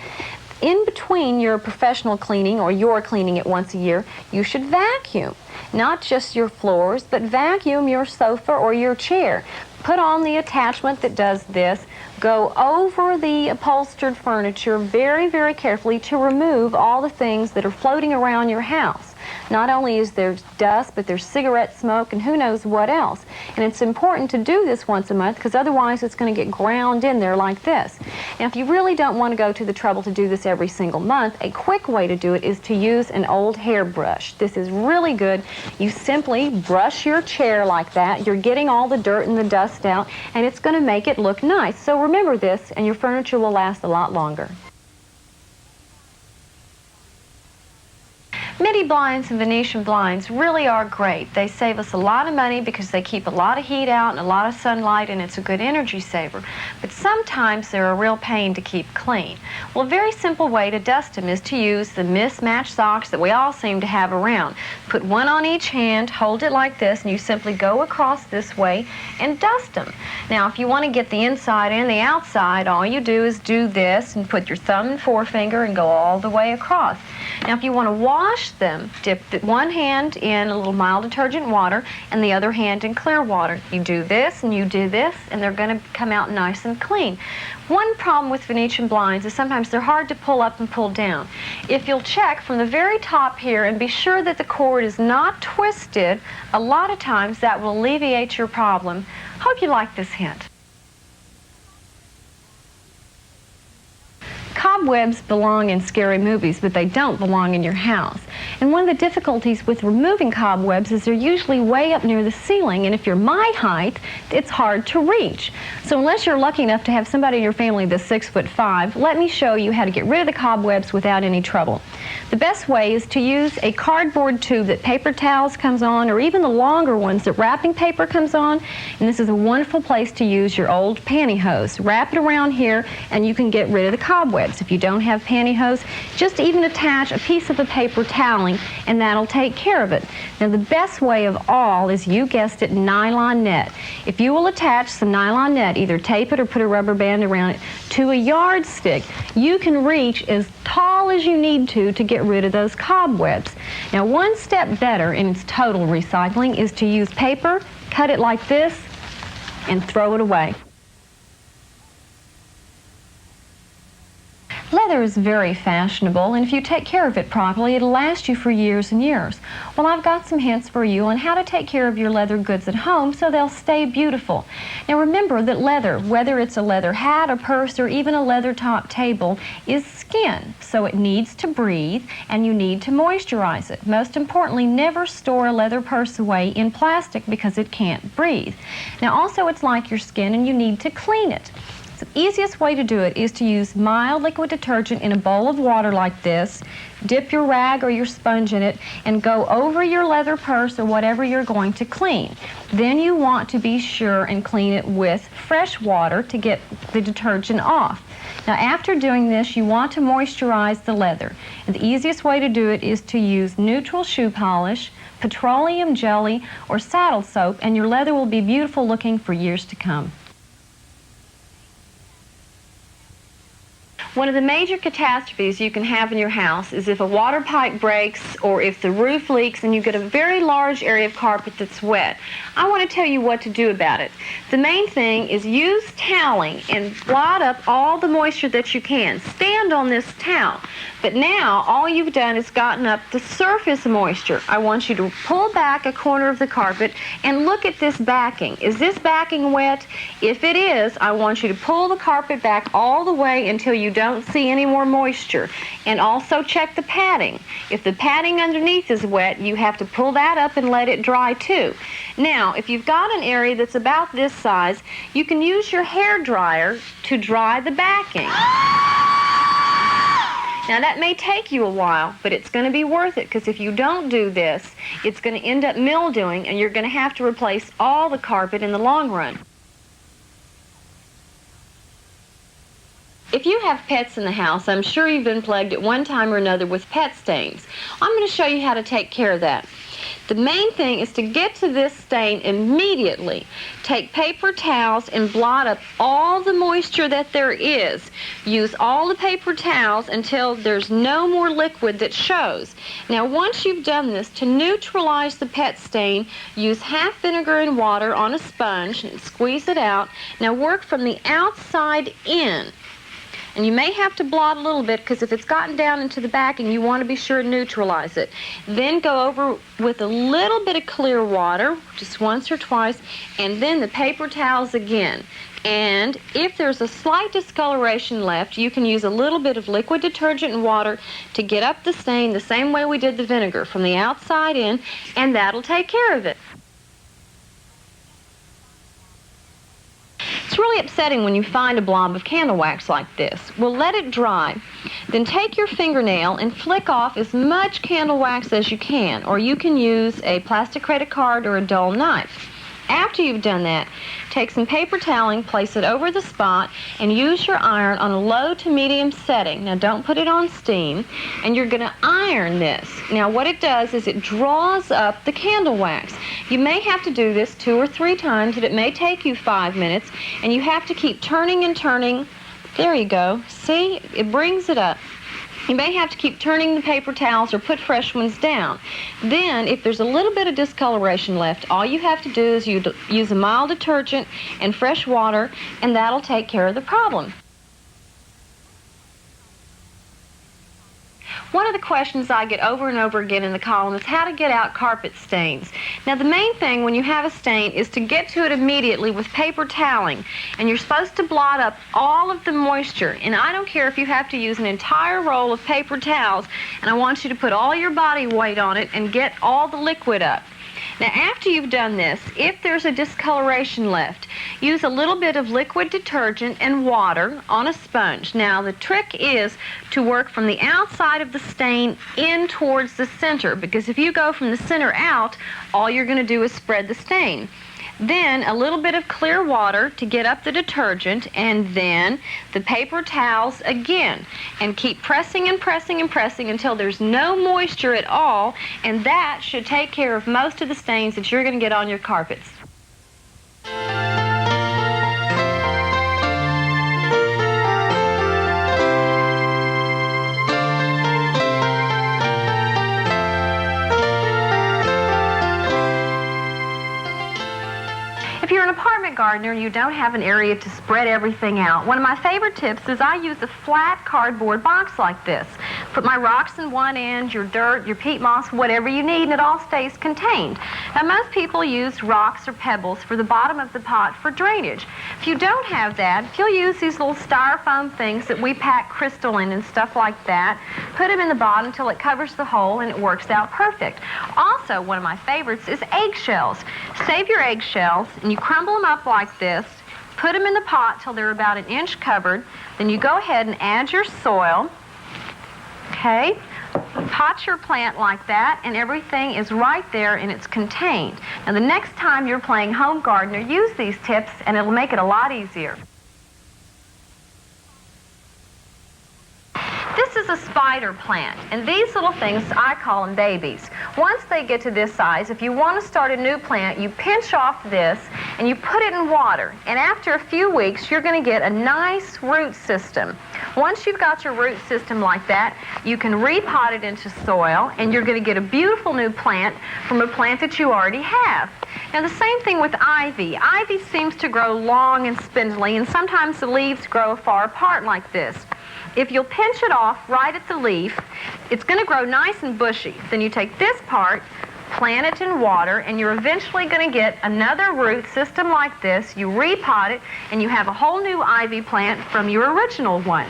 In between your professional cleaning or your cleaning it once a year, you should vacuum. Not just your floors, but vacuum your sofa or your chair. Put on the attachment that does this. Go over the upholstered furniture very carefully to remove all the things that are floating around your house. Not only is there dust, but there's cigarette smoke and who knows what else. And it's important to do this once a month, because otherwise it's going to get ground in there like this. Now, if you really don't want to go to the trouble to do this every single month, a quick way to do it is to use an old hairbrush. This is really good. You simply brush your chair like that. You're getting all the dirt and the dust out, and it's going to make it look nice. So remember this, and your furniture will last a lot longer. Midi blinds and Venetian blinds really are great. They save us a lot of money because they keep a lot of heat out and a lot of sunlight, and it's a good energy saver. But sometimes they're a real pain to keep clean. Well, a very simple way to dust them is to use the mismatched socks that we all seem to have around. Put one on each hand, hold it like this, and you simply go across this way and dust them. Now, if you want to get the inside and the outside, all you do is do this and put your thumb and forefinger and go all the way across. Now, if you want to wash them, dip one hand in a little mild detergent water and the other hand in clear water. You do this and you do this, and they're going to come out nice and clean. One problem with Venetian blinds is sometimes they're hard to pull up and pull down. If you'll check from the very top here and be sure that the cord is not twisted, a lot of times that will alleviate your problem. Hope you like this hint. Cobwebs belong in scary movies, but they don't belong in your house. And one of the difficulties with removing cobwebs is they're usually way up near the ceiling, and if you're my height, it's hard to reach. So unless you're lucky enough to have somebody in your family that's 6'5", let me show you how to get rid of the cobwebs without any trouble. The best way is to use a cardboard tube that paper towels comes on, or even the longer ones that wrapping paper comes on, and this is a wonderful place to use your old pantyhose. Wrap it around here and you can get rid of the cobwebs. If you don't have pantyhose, just even attach a piece of a paper toweling and that'll take care of it. Now, the best way of all is, you guessed it, nylon net. If you will attach some nylon net, either tape it or put a rubber band around it, to a yardstick, you can reach as tall as you need to get rid of those cobwebs. Now, one step better in its total recycling is to use paper, cut it like this, and throw it away. Leather is very fashionable, and if you take care of it properly, it'll last you for years and years. Well, I've got some hints for you on how to take care of your leather goods at home so they'll stay beautiful. Now, remember that leather, whether it's a leather hat, a purse, or even a leather top table, is skin, so it needs to breathe, and you need to moisturize it. Most importantly, never store a leather purse away in plastic because it can't breathe. Now, also, it's like your skin, and you need to clean it. The easiest way to do it is to use mild liquid detergent in a bowl of water like this, dip your rag or your sponge in it, and go over your leather purse or whatever you're going to clean. Then you want to be sure and clean it with fresh water to get the detergent off. Now, after doing this, you want to moisturize the leather. And the easiest way to do it is to use neutral shoe polish, petroleum jelly, or saddle soap, and your leather will be beautiful looking for years to come. One of the major catastrophes you can have in your house is if a water pipe breaks or if the roof leaks and you get a very large area of carpet that's wet. I want to tell you what to do about it. The main thing is use toweling and blot up all the moisture that you can. Stand on this towel. But now all you've done is gotten up the surface moisture. I want you to pull back a corner of the carpet and look at this backing. Is this backing wet? If it is, I want you to pull the carpet back all the way until you don't see any more moisture. And also check the padding. If the padding underneath is wet, you have to pull that up and let it dry too. Now, if you've got an area that's about this size, you can use your hair dryer to dry the backing. Now, that may take you a while, but it's going to be worth it, because if you don't do this, it's going to end up mildewing, and you're going to have to replace all the carpet in the long run. If you have pets in the house, I'm sure you've been plagued at one time or another with pet stains. I'm going to show you how to take care of that. The main thing is to get to this stain immediately. Take paper towels and blot up all the moisture that there is. Use all the paper towels until there's no more liquid that shows. Now, once you've done this, to neutralize the pet stain, use half vinegar and water on a sponge and squeeze it out. Now, work from the outside in. And you may have to blot a little bit, because if it's gotten down into the backing, you want to be sure to neutralize it. Then go over with a little bit of clear water, just once or twice, and then the paper towels again. And if there's a slight discoloration left, you can use a little bit of liquid detergent and water to get up the stain the same way we did the vinegar, from the outside in, and that'll take care of it. It's really upsetting when you find a blob of candle wax like this. Well, let it dry. Then take your fingernail and flick off as much candle wax as you can, or you can use a plastic credit card or a dull knife. After you've done that, take some paper toweling, place it over the spot, and use your iron on a low to medium setting. Now don't put it on steam, and you're going to iron this. Now what it does is it draws up the candle wax. You may have to do this 2 or 3 times, and it may take you 5 minutes, and you have to keep turning and turning. There you go. See? It brings it up. You may have to keep turning the paper towels or put fresh ones down. Then, if there's a little bit of discoloration left, all you have to do is use a mild detergent and fresh water, and that'll take care of the problem. One of the questions I get over and over again in the column is how to get out carpet stains. Now the main thing when you have a stain is to get to it immediately with paper toweling, and you're supposed to blot up all of the moisture. And I don't care if you have to use an entire roll of paper towels, and I want you to put all your body weight on it and get all the liquid up. Now after you've done this, if there's a discoloration left, use a little bit of liquid detergent and water on a sponge. Now the trick is to work from the outside of the stain in towards the center, because if you go from the center out, all you're going to do is spread the stain. Then a little bit of clear water to get up the detergent, and then the paper towels again. And keep pressing and pressing and pressing until there's no moisture at all, and that should take care of most of the stains that you're going to get on your carpets. If you're an apartment gardener and you don't have an area to spread everything out, one of my favorite tips is I use a flat cardboard box like this. Put my rocks in one end, your dirt, your peat moss, whatever you need, and it all stays contained. Now most people use rocks or pebbles for the bottom of the pot for drainage. If you don't have that, if you'll use these little styrofoam things that we pack crystal in and stuff like that, put them in the bottom until it covers the hole and it works out perfect. Also, one of my favorites is eggshells. Save your eggshells and you crumble them up like this, put them in the pot till they're about 1 inch covered, then you go ahead and add your soil, okay? Pot your plant like that, and everything is right there and it's contained. Now the next time you're playing home gardener, use these tips and it'll make it a lot easier. This is a spider plant, and these little things, I call them babies. Once they get to this size, if you want to start a new plant, you pinch off this and you put it in water. And after a few weeks, you're going to get a nice root system. Once you've got your root system like that, you can repot it into soil, and you're going to get a beautiful new plant from a plant that you already have. Now the same thing with ivy. Ivy seems to grow long and spindly, and sometimes the leaves grow far apart like this. If you'll pinch it off right at the leaf, it's going to grow nice and bushy. Then you take this part, plant it in water, and you're eventually going to get another root system like this. You repot it, and you have a whole new ivy plant from your original one.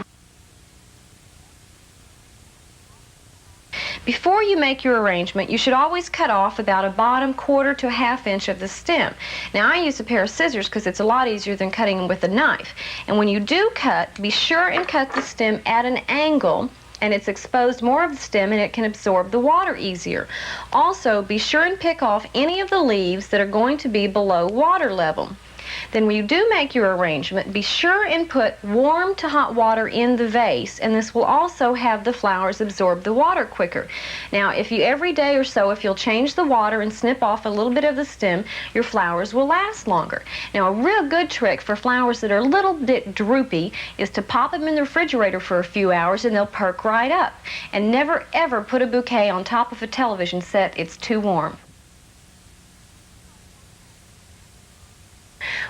Before you make your arrangement, you should always cut off about a bottom 1/4 to 1/2 inch of the stem. Now I use a pair of scissors because it's a lot easier than cutting them with a knife. And when you do cut, be sure and cut the stem at an angle, and it's exposed more of the stem and it can absorb the water easier. Also, be sure and pick off any of the leaves that are going to be below water level. Then when you do make your arrangement, be sure and put warm to hot water in the vase, and this will also have the flowers absorb the water quicker. Now, if you every day or so, if you'll change the water and snip off a little bit of the stem, your flowers will last longer. Now, a real good trick for flowers that are a little bit droopy is to pop them in the refrigerator for a few hours and they'll perk right up. And never ever put a bouquet on top of a television set. It's too warm.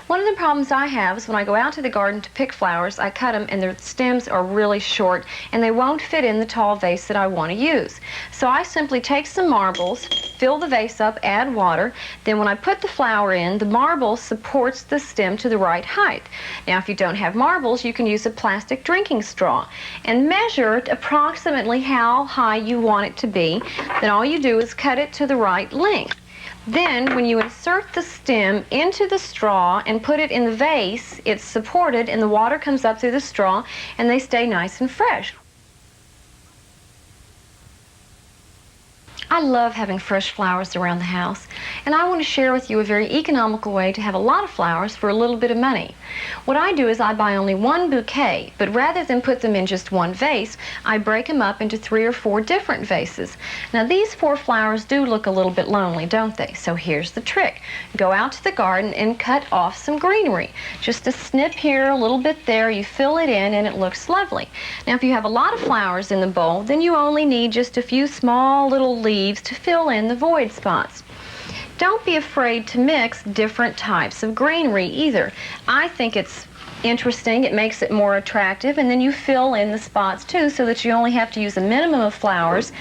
One of the problems I have is when I go out to the garden to pick flowers, I cut them and their stems are really short and they won't fit in the tall vase that I want to use. So I simply take some marbles, fill the vase up, add water, then when I put the flower in, the marble supports the stem to the right height. Now if you don't have marbles, you can use a plastic drinking straw and measure approximately how high you want it to be. Then all you do is cut it to the right length. Then, when you insert the stem into the straw and put it in the vase, it's supported and the water comes up through the straw and they stay nice and fresh. I love having fresh flowers around the house, and I want to share with you a very economical way to have a lot of flowers for a little bit of money. What I do is I buy only one bouquet, but rather than put them in just one vase, I break them up into 3 or 4 different vases. Now these 4 flowers do look a little bit lonely, don't they? So here's the trick. Go out to the garden and cut off some greenery. Just a snip here, a little bit there, you fill it in and it looks lovely. Now if you have a lot of flowers in the bowl, then you only need just a few small little leaves to fill in the void spots. Don't be afraid to mix different types of greenery either. I think it's interesting, it makes it more attractive, and then you fill in the spots too so that you only have to use a minimum of flowers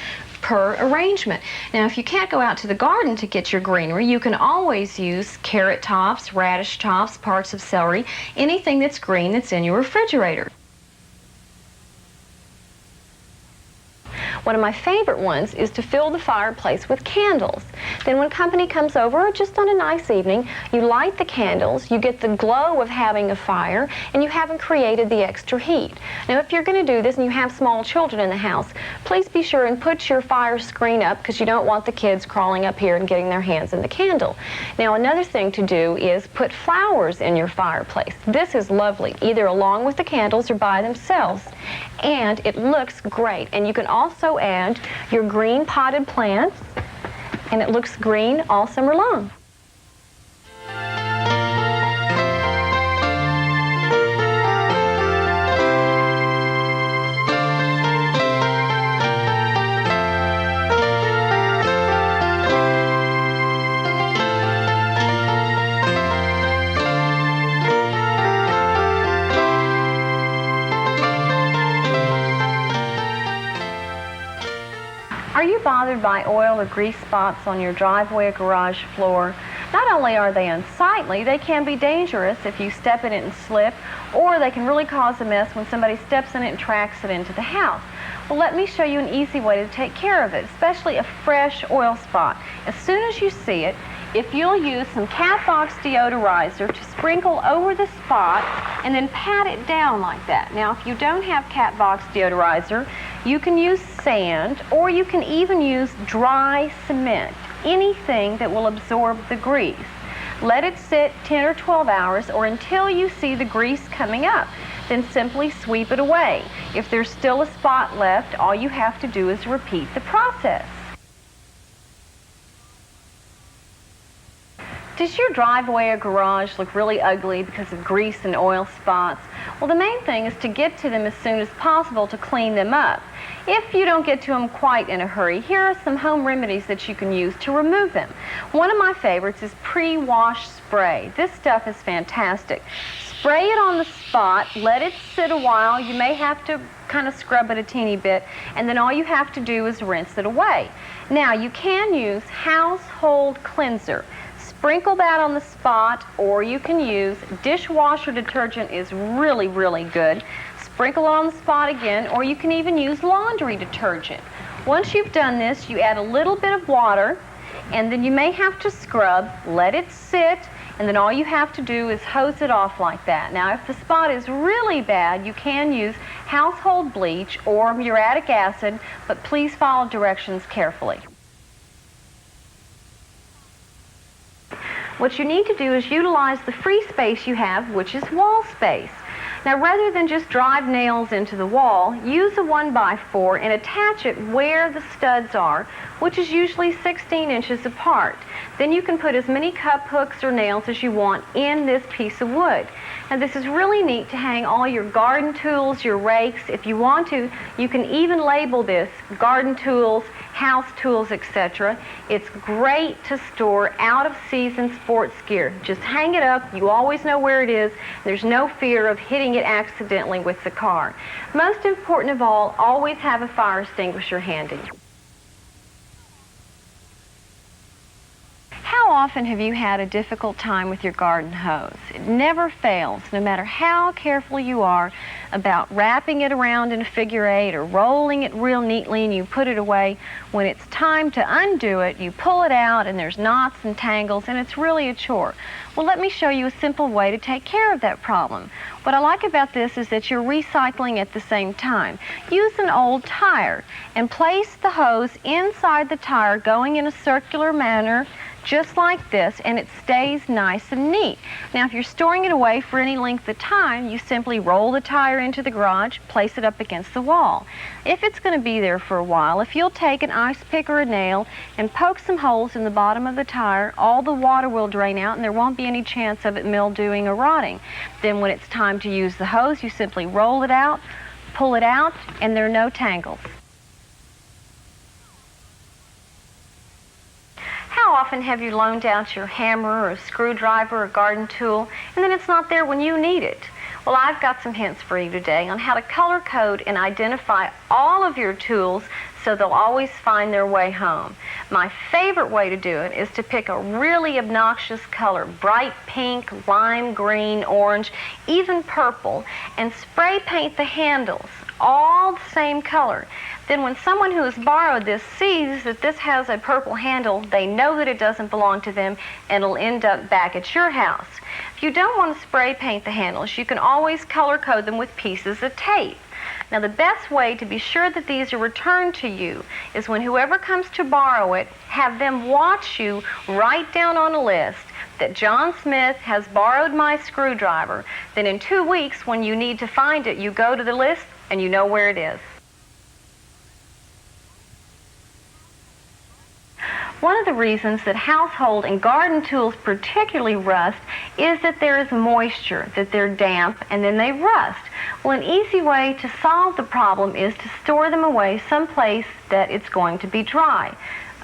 per arrangement. Now if you can't go out to the garden to get your greenery, you can always use carrot tops, radish tops, parts of celery, anything that's green that's in your refrigerator. One of my favorite ones is to fill the fireplace with candles. Then when company comes over, or just on a nice evening, you light the candles, you get the glow of having a fire, and you haven't created the extra heat. Now if you're going to do this and you have small children in the house, please be sure and put your fire screen up because you don't want the kids crawling up here and getting their hands in the candle. Now another thing to do is put flowers in your fireplace. This is lovely, either along with the candles or by themselves. And it looks great. And you can also add your green potted plants, and it looks green all summer long. Are you bothered by oil or grease spots on your driveway or garage floor? Not only are they unsightly, they can be dangerous if you step in it and slip, or they can really cause a mess when somebody steps in it and tracks it into the house. Well, let me show you an easy way to take care of it, especially a fresh oil spot. As soon as you see it, if you'll use some cat box deodorizer to sprinkle over the spot and then pat it down like that. Now, if you don't have cat box deodorizer, you can use sand, or you can even use dry cement, anything that will absorb the grease. Let it sit 10 or 12 hours or until you see the grease coming up. Then simply sweep it away. If there's still a spot left, all you have to do is repeat the process. Does your driveway or garage look really ugly because of grease and oil spots? Well, the main thing is to get to them as soon as possible to clean them up. If you don't get to them quite in a hurry, here are some home remedies that you can use to remove them. One of my favorites is pre-wash spray. This stuff is fantastic. Spray it on the spot, let it sit a while. You may have to kind of scrub it a teeny bit, and then all you have to do is rinse it away. Now, you can use household cleanser. Sprinkle that on the spot, or you can use dishwasher detergent is really, really good. Sprinkle it on the spot again, or you can even use laundry detergent. Once you've done this, you add a little bit of water, and then you may have to scrub, let it sit, and then all you have to do is hose it off like that. Now, if the spot is really bad, you can use household bleach or muriatic acid, but please follow directions carefully. What you need to do is utilize the free space you have, which is wall space. Now, rather than just drive nails into the wall, use a 1x4 and attach it where the studs are, which is usually 16 inches apart. Then you can put as many cup hooks or nails as you want in this piece of wood. Now, this is really neat to hang all your garden tools, your rakes. If you want to, you can even label this garden tools, house tools, etc. It's great to store out-of-season sports gear. Just hang it up. You always know where it is. There's no fear of hitting it accidentally with the car. Most important of all, always have a fire extinguisher handy. How How often have you had a difficult time with your garden hose? It never fails, no matter how careful you are about wrapping it around in a figure eight or rolling it real neatly and you put it away. When it's time to undo it, you pull it out and there's knots and tangles and it's really a chore. Well, let me show you a simple way to take care of that problem. What I like about this is that you're recycling at the same time. Use an old tire and place the hose inside the tire going in a circular manner just like this, and it stays nice and neat. Now, if you're storing it away for any length of time, you simply roll the tire into the garage, place it up against the wall. If it's going to be there for a while, if you'll take an ice pick or a nail and poke some holes in the bottom of the tire, all the water will drain out and there won't be any chance of it mildewing or rotting. Then when it's time to use the hose, you simply roll it out, pull it out, and there are no tangles. How often have you loaned out your hammer or a screwdriver or garden tool and then it's not there when you need it? Well, I've got some hints for you today on how to color code and identify all of your tools so they'll always find their way home. My favorite way to do it is to pick a really obnoxious color, bright pink, lime green, orange, even purple, and spray paint the handles, all the same color. Then when someone who has borrowed this sees that this has a purple handle, they know that it doesn't belong to them and it'll end up back at your house. If you don't want to spray paint the handles, you can always color code them with pieces of tape. Now, the best way to be sure that these are returned to you is when whoever comes to borrow it, have them watch you write down on a list that John Smith has borrowed my screwdriver. Then in 2 weeks, when you need to find it, you go to the list and you know where it is. One of the reasons that household and garden tools particularly rust is that there is moisture, that they're damp, and then they rust. Well, an easy way to solve the problem is to store them away someplace that it's going to be dry.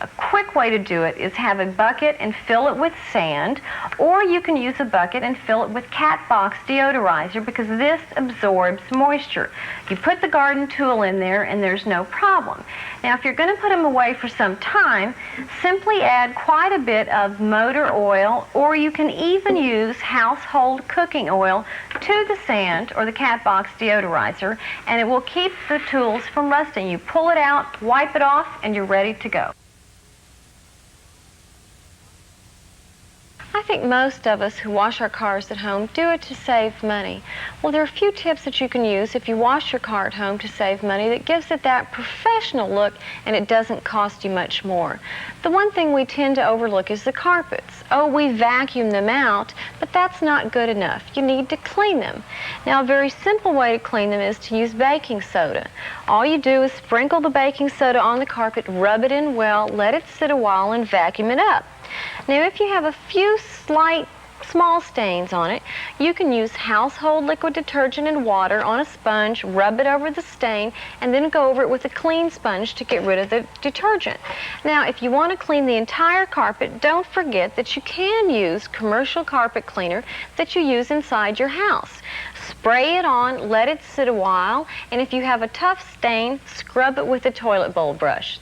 A quick way to do it is have a bucket and fill it with sand, or you can use a bucket and fill it with cat box deodorizer because this absorbs moisture. You put the garden tool in there and there's no problem. Now, if you're going to put them away for some time, simply add quite a bit of motor oil, or you can even use household cooking oil to the sand or the cat box deodorizer, and it will keep the tools from rusting. You pull it out, wipe it off, and you're ready to go. I think most of us who wash our cars at home do it to save money. Well, there are a few tips that you can use if you wash your car at home to save money that gives it that professional look and it doesn't cost you much more. The one thing we tend to overlook is the carpets. Oh, we vacuum them out, but that's not good enough. You need to clean them. Now, a very simple way to clean them is to use baking soda. All you do is sprinkle the baking soda on the carpet, rub it in well, let it sit a while, and vacuum it up. Now, if you have a few slight small stains on it, you can use household liquid detergent and water on a sponge, rub it over the stain, and then go over it with a clean sponge to get rid of the detergent. Now, if you want to clean the entire carpet, don't forget that you can use commercial carpet cleaner that you use inside your house. Spray it on, let it sit a while, and if you have a tough stain, scrub it with a toilet bowl brush.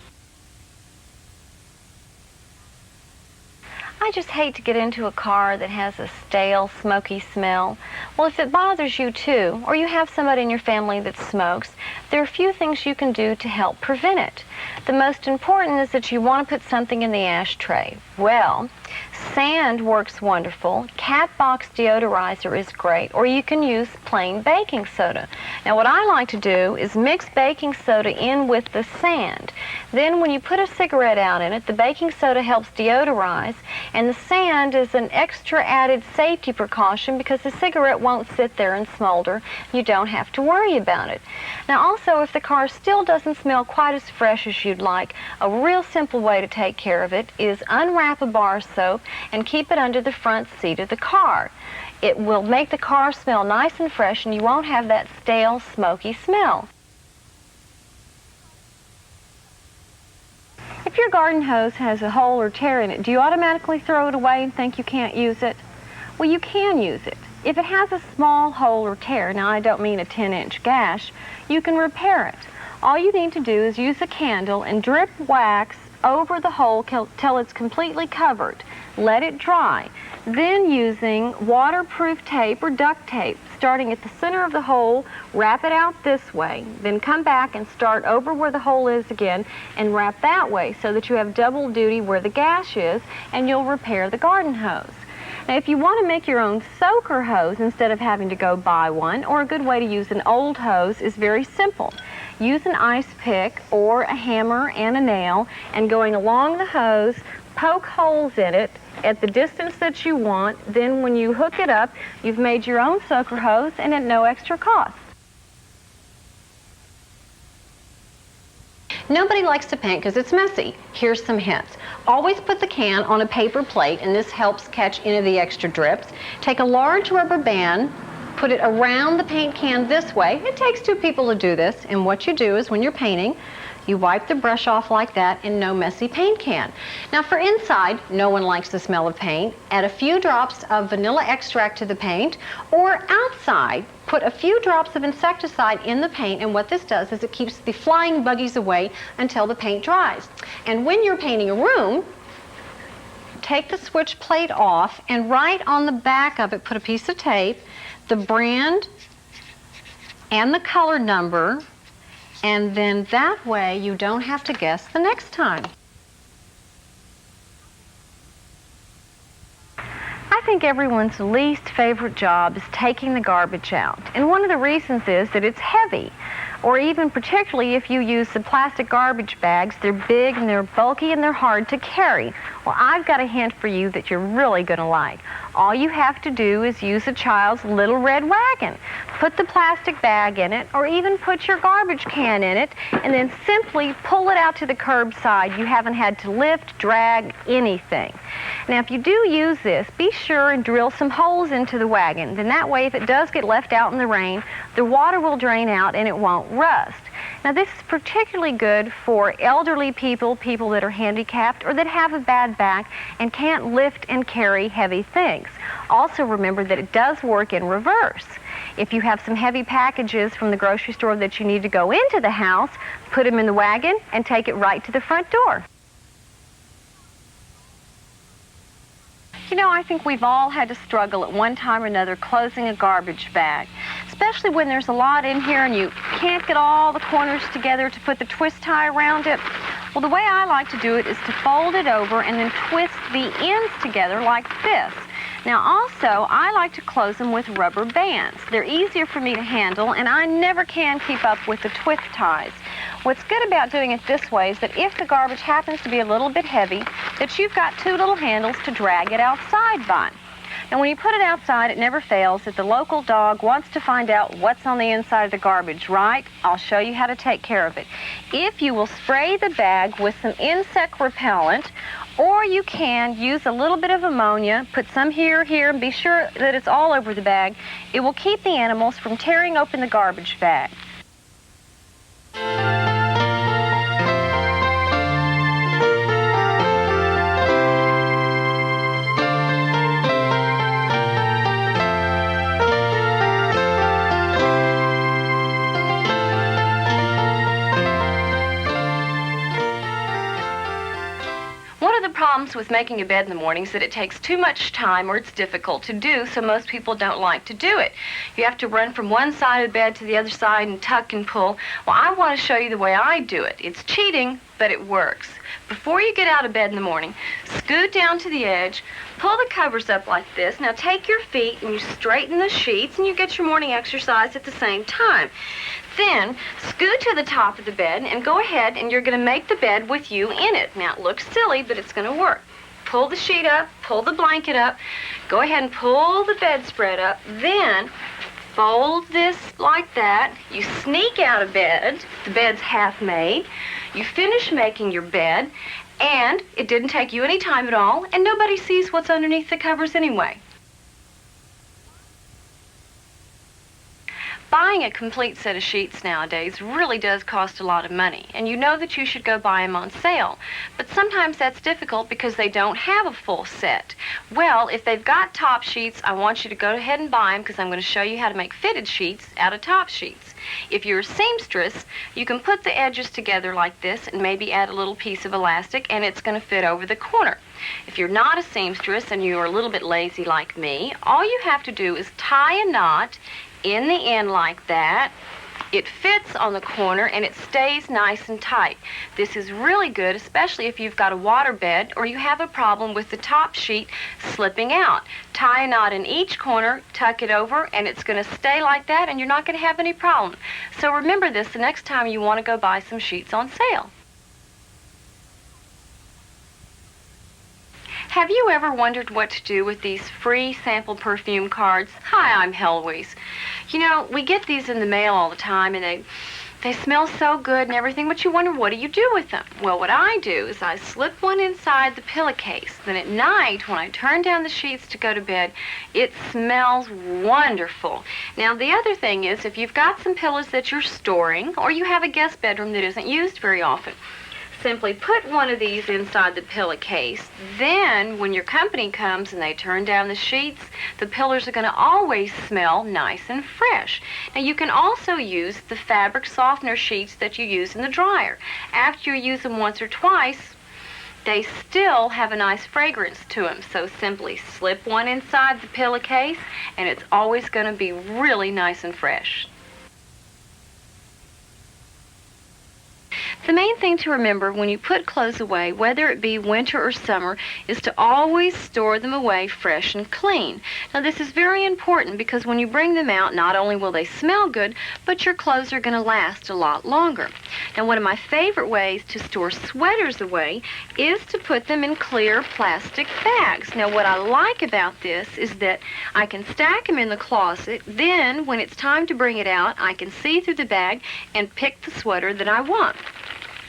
I just hate to get into a car that has a stale, smoky smell. Well, if it bothers you too, or you have somebody in your family that smokes, there are a few things you can do to help prevent it. The most important is that you want to put something in the ashtray. Well, sand works wonderful. Cat box deodorizer is great, or you can use plain baking soda. Now, what I like to do is mix baking soda in with the sand. Then when you put a cigarette out in it, the baking soda helps deodorize, and the sand is an extra added safety precaution because the cigarette won't sit there and smolder. You don't have to worry about it. Now, also, if the car still doesn't smell quite as fresh as you'd like, a real simple way to take care of it is unwrap a bar of soap and keep it under the front seat of the car. It will make the car smell nice and fresh, and you won't have that stale, smoky smell. If your garden hose has a hole or tear in it, do you automatically throw it away and think you can't use it? Well, you can use it. If it has a small hole or tear, now I don't mean a 10-inch gash, you can repair it. All you need to do is use a candle and drip wax over the hole till it's completely covered. Let it dry. Then using waterproof tape or duct tape, starting at the center of the hole, wrap it out this way. Then come back and start over where the hole is again and wrap that way so that you have double duty where the gash is, and you'll repair the garden hose. Now, if you want to make your own soaker hose instead of having to go buy one, or a good way to use an old hose is very simple. Use an ice pick or a hammer and a nail, and going along the hose, poke holes in it at the distance that you want. Then when you hook it up, you've made your own soaker hose and at no extra cost. Nobody likes to paint because it's messy. Here's some hints. Always put the can on a paper plate, and this helps catch any of the extra drips. Take a large rubber band, put it around the paint can this way. It takes 2 people to do this, and what you do is when you're painting, you wipe the brush off like that in no messy paint can. Now for inside, no one likes the smell of paint. Add a few drops of vanilla extract to the paint, or outside, put a few drops of insecticide in the paint, and what this does is it keeps the flying buggies away until the paint dries. And when you're painting a room, take the switch plate off, and right on the back of it, put a piece of tape, the brand and the color number, and then that way you don't have to guess the next time. I think everyone's least favorite job is taking the garbage out. And one of the reasons is that it's heavy. Or even particularly if you use the plastic garbage bags, they're big and they're bulky and they're hard to carry. Well, I've got a hint for you that you're really going to like. All you have to do is use a child's little red wagon. Put the plastic bag in it, or even put your garbage can in it, and then simply pull it out to the curbside. You haven't had to lift, drag, anything. Now, if you do use this, be sure and drill some holes into the wagon. Then that way, if it does get left out in the rain, the water will drain out and it won't rust. Now, this is particularly good for elderly people, people that are handicapped, or that have a bad back and can't lift and carry heavy things. Also, remember that it does work in reverse. If you have some heavy packages from the grocery store that you need to go into the house, put them in the wagon and take it right to the front door. You know, I think we've all had to struggle at one time or another closing a garbage bag, especially when there's a lot in here and you can't get all the corners together to put the twist tie around it. Well, the way I like to do it is to fold it over and then twist the ends together like this. Now also, I like to close them with rubber bands. They're easier for me to handle, and I never can keep up with the twist ties. What's good about doing it this way is that if the garbage happens to be a little bit heavy, that you've got 2 little handles to drag it outside by. And when you put it outside, it never fails that the local dog wants to find out what's on the inside of the garbage, right? I'll show you how to take care of it. If you will spray the bag with some insect repellent, or you can use a little bit of ammonia, put some here, and be sure that it's all over the bag. It will keep the animals from tearing open the garbage bag. Problems with making a bed in the morning is that it takes too much time, or it's difficult to do, so most people don't like to do it. You have to run from one side of the bed to the other side and tuck and pull. Well, I want to show you the way I do it. It's cheating, but it works. Before you get out of bed in the morning, scoot down to the edge, pull the covers up like this. Now take your feet and you straighten the sheets, and you get your morning exercise at the same time. Then scoot to the top of the bed and go ahead, and you're going to make the bed with you in it. Now it looks silly, but it's going to work. Pull the sheet up, pull the blanket up, go ahead and pull the bedspread up, then fold this like that. You sneak out of bed, the bed's half made, you finish making your bed, and it didn't take you any time at all, and nobody sees what's underneath the covers anyway. Buying a complete set of sheets nowadays really does cost a lot of money, and you know that you should go buy them on sale. But sometimes that's difficult because they don't have a full set. Well, if they've got top sheets, I want you to go ahead and buy them because I'm going to show you how to make fitted sheets out of top sheets. If you're a seamstress, you can put the edges together like this and maybe add a little piece of elastic, and it's going to fit over the corner. If you're not a seamstress and you're a little bit lazy like me, all you have to do is tie a knot in the end like that. It fits on the corner and it stays nice and tight. This is really good, especially if you've got a water bed or you have a problem with the top sheet slipping out. Tie a knot in each corner, tuck it over, and it's going to stay like that, and you're not going to have any problem. So remember this the next time you want to go buy some sheets on sale. Have you ever wondered what to do with these free sample perfume cards? Hi, I'm Heloise. You know, we get these in the mail all the time, and they smell so good and everything, but you wonder, what do you do with them? Well, what I do is I slip one inside the pillowcase. Then at night, when I turn down the sheets to go to bed, it smells wonderful. Now, the other thing is, if you've got some pillows that you're storing, or you have a guest bedroom that isn't used very often, simply put one of these inside the pillowcase. Then, when your company comes and they turn down the sheets, the pillows are going to always smell nice and fresh. Now, you can also use the fabric softener sheets that you use in the dryer. After you use them once or twice, they still have a nice fragrance to them. So simply slip one inside the pillowcase, and it's always going to be really nice and fresh. The main thing to remember when you put clothes away, whether it be winter or summer, is to always store them away fresh and clean. Now, this is very important because when you bring them out, not only will they smell good, but your clothes are going to last a lot longer. Now, one of my favorite ways to store sweaters away is to put them in clear plastic bags. Now, what I like about this is that I can stack them in the closet. Then, when it's time to bring it out, I can see through the bag and pick the sweater that I want.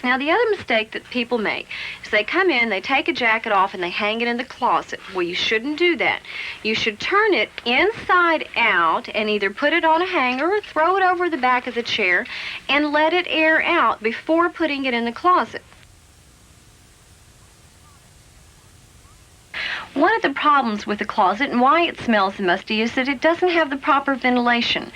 Now, the other mistake that people make is they come in, they take a jacket off, and they hang it in the closet. Well, you shouldn't do that. You should turn it inside out and either put it on a hanger or throw it over the back of the chair and let it air out before putting it in the closet. One of the problems with the closet and why it smells musty is that it doesn't have the proper ventilation.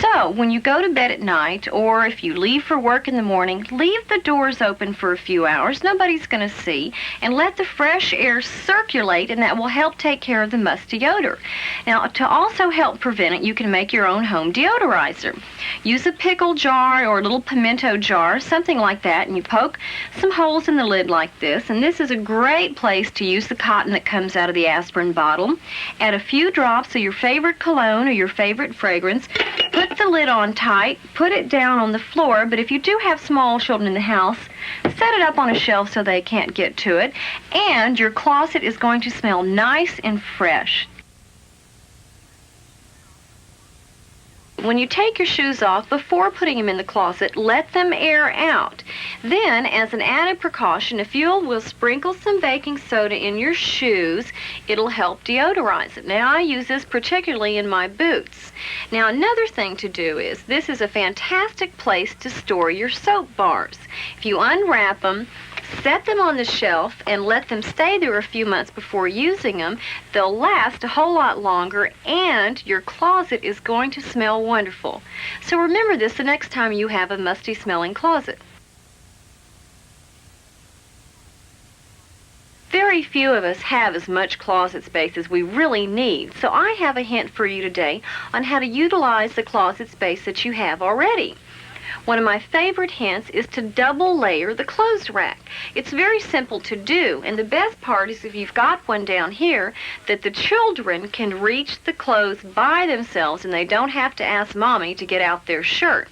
So, when you go to bed at night, or if you leave for work in the morning, leave the doors open for a few hours. Nobody's going to see. And let the fresh air circulate, and that will help take care of the musty odor. Now, to also help prevent it, you can make your own home deodorizer. Use a pickle jar or a little pimento jar, something like that, and you poke some holes in the lid like this. And this is a great place to use the cotton that comes out of the aspirin bottle. Add a few drops of your favorite cologne or your favorite fragrance. Put the lid on tight. Put it down on the floor, but if you do have small children in the house, set it up on a shelf so they can't get to it. And your closet is going to smell nice and fresh. When you take your shoes off, before putting them in the closet, let them air out. Then, as an added precaution, if you will sprinkle some baking soda in your shoes, it'll help deodorize it. Now, I use this particularly in my boots. Now, another thing to do is, this is a fantastic place to store your soap bars. If you unwrap them, set them on the shelf and let them stay there a few months before using them, they'll last a whole lot longer, and your closet is going to smell wonderful. So remember this the next time you have a musty smelling closet. Very few of us have as much closet space as we really need, so I have a hint for you today on how to utilize the closet space that you have already. One of my favorite hints is to double layer the clothes rack. It's very simple to do, and the best part is if you've got one down here that the children can reach the clothes by themselves and they don't have to ask Mommy to get out their shirt.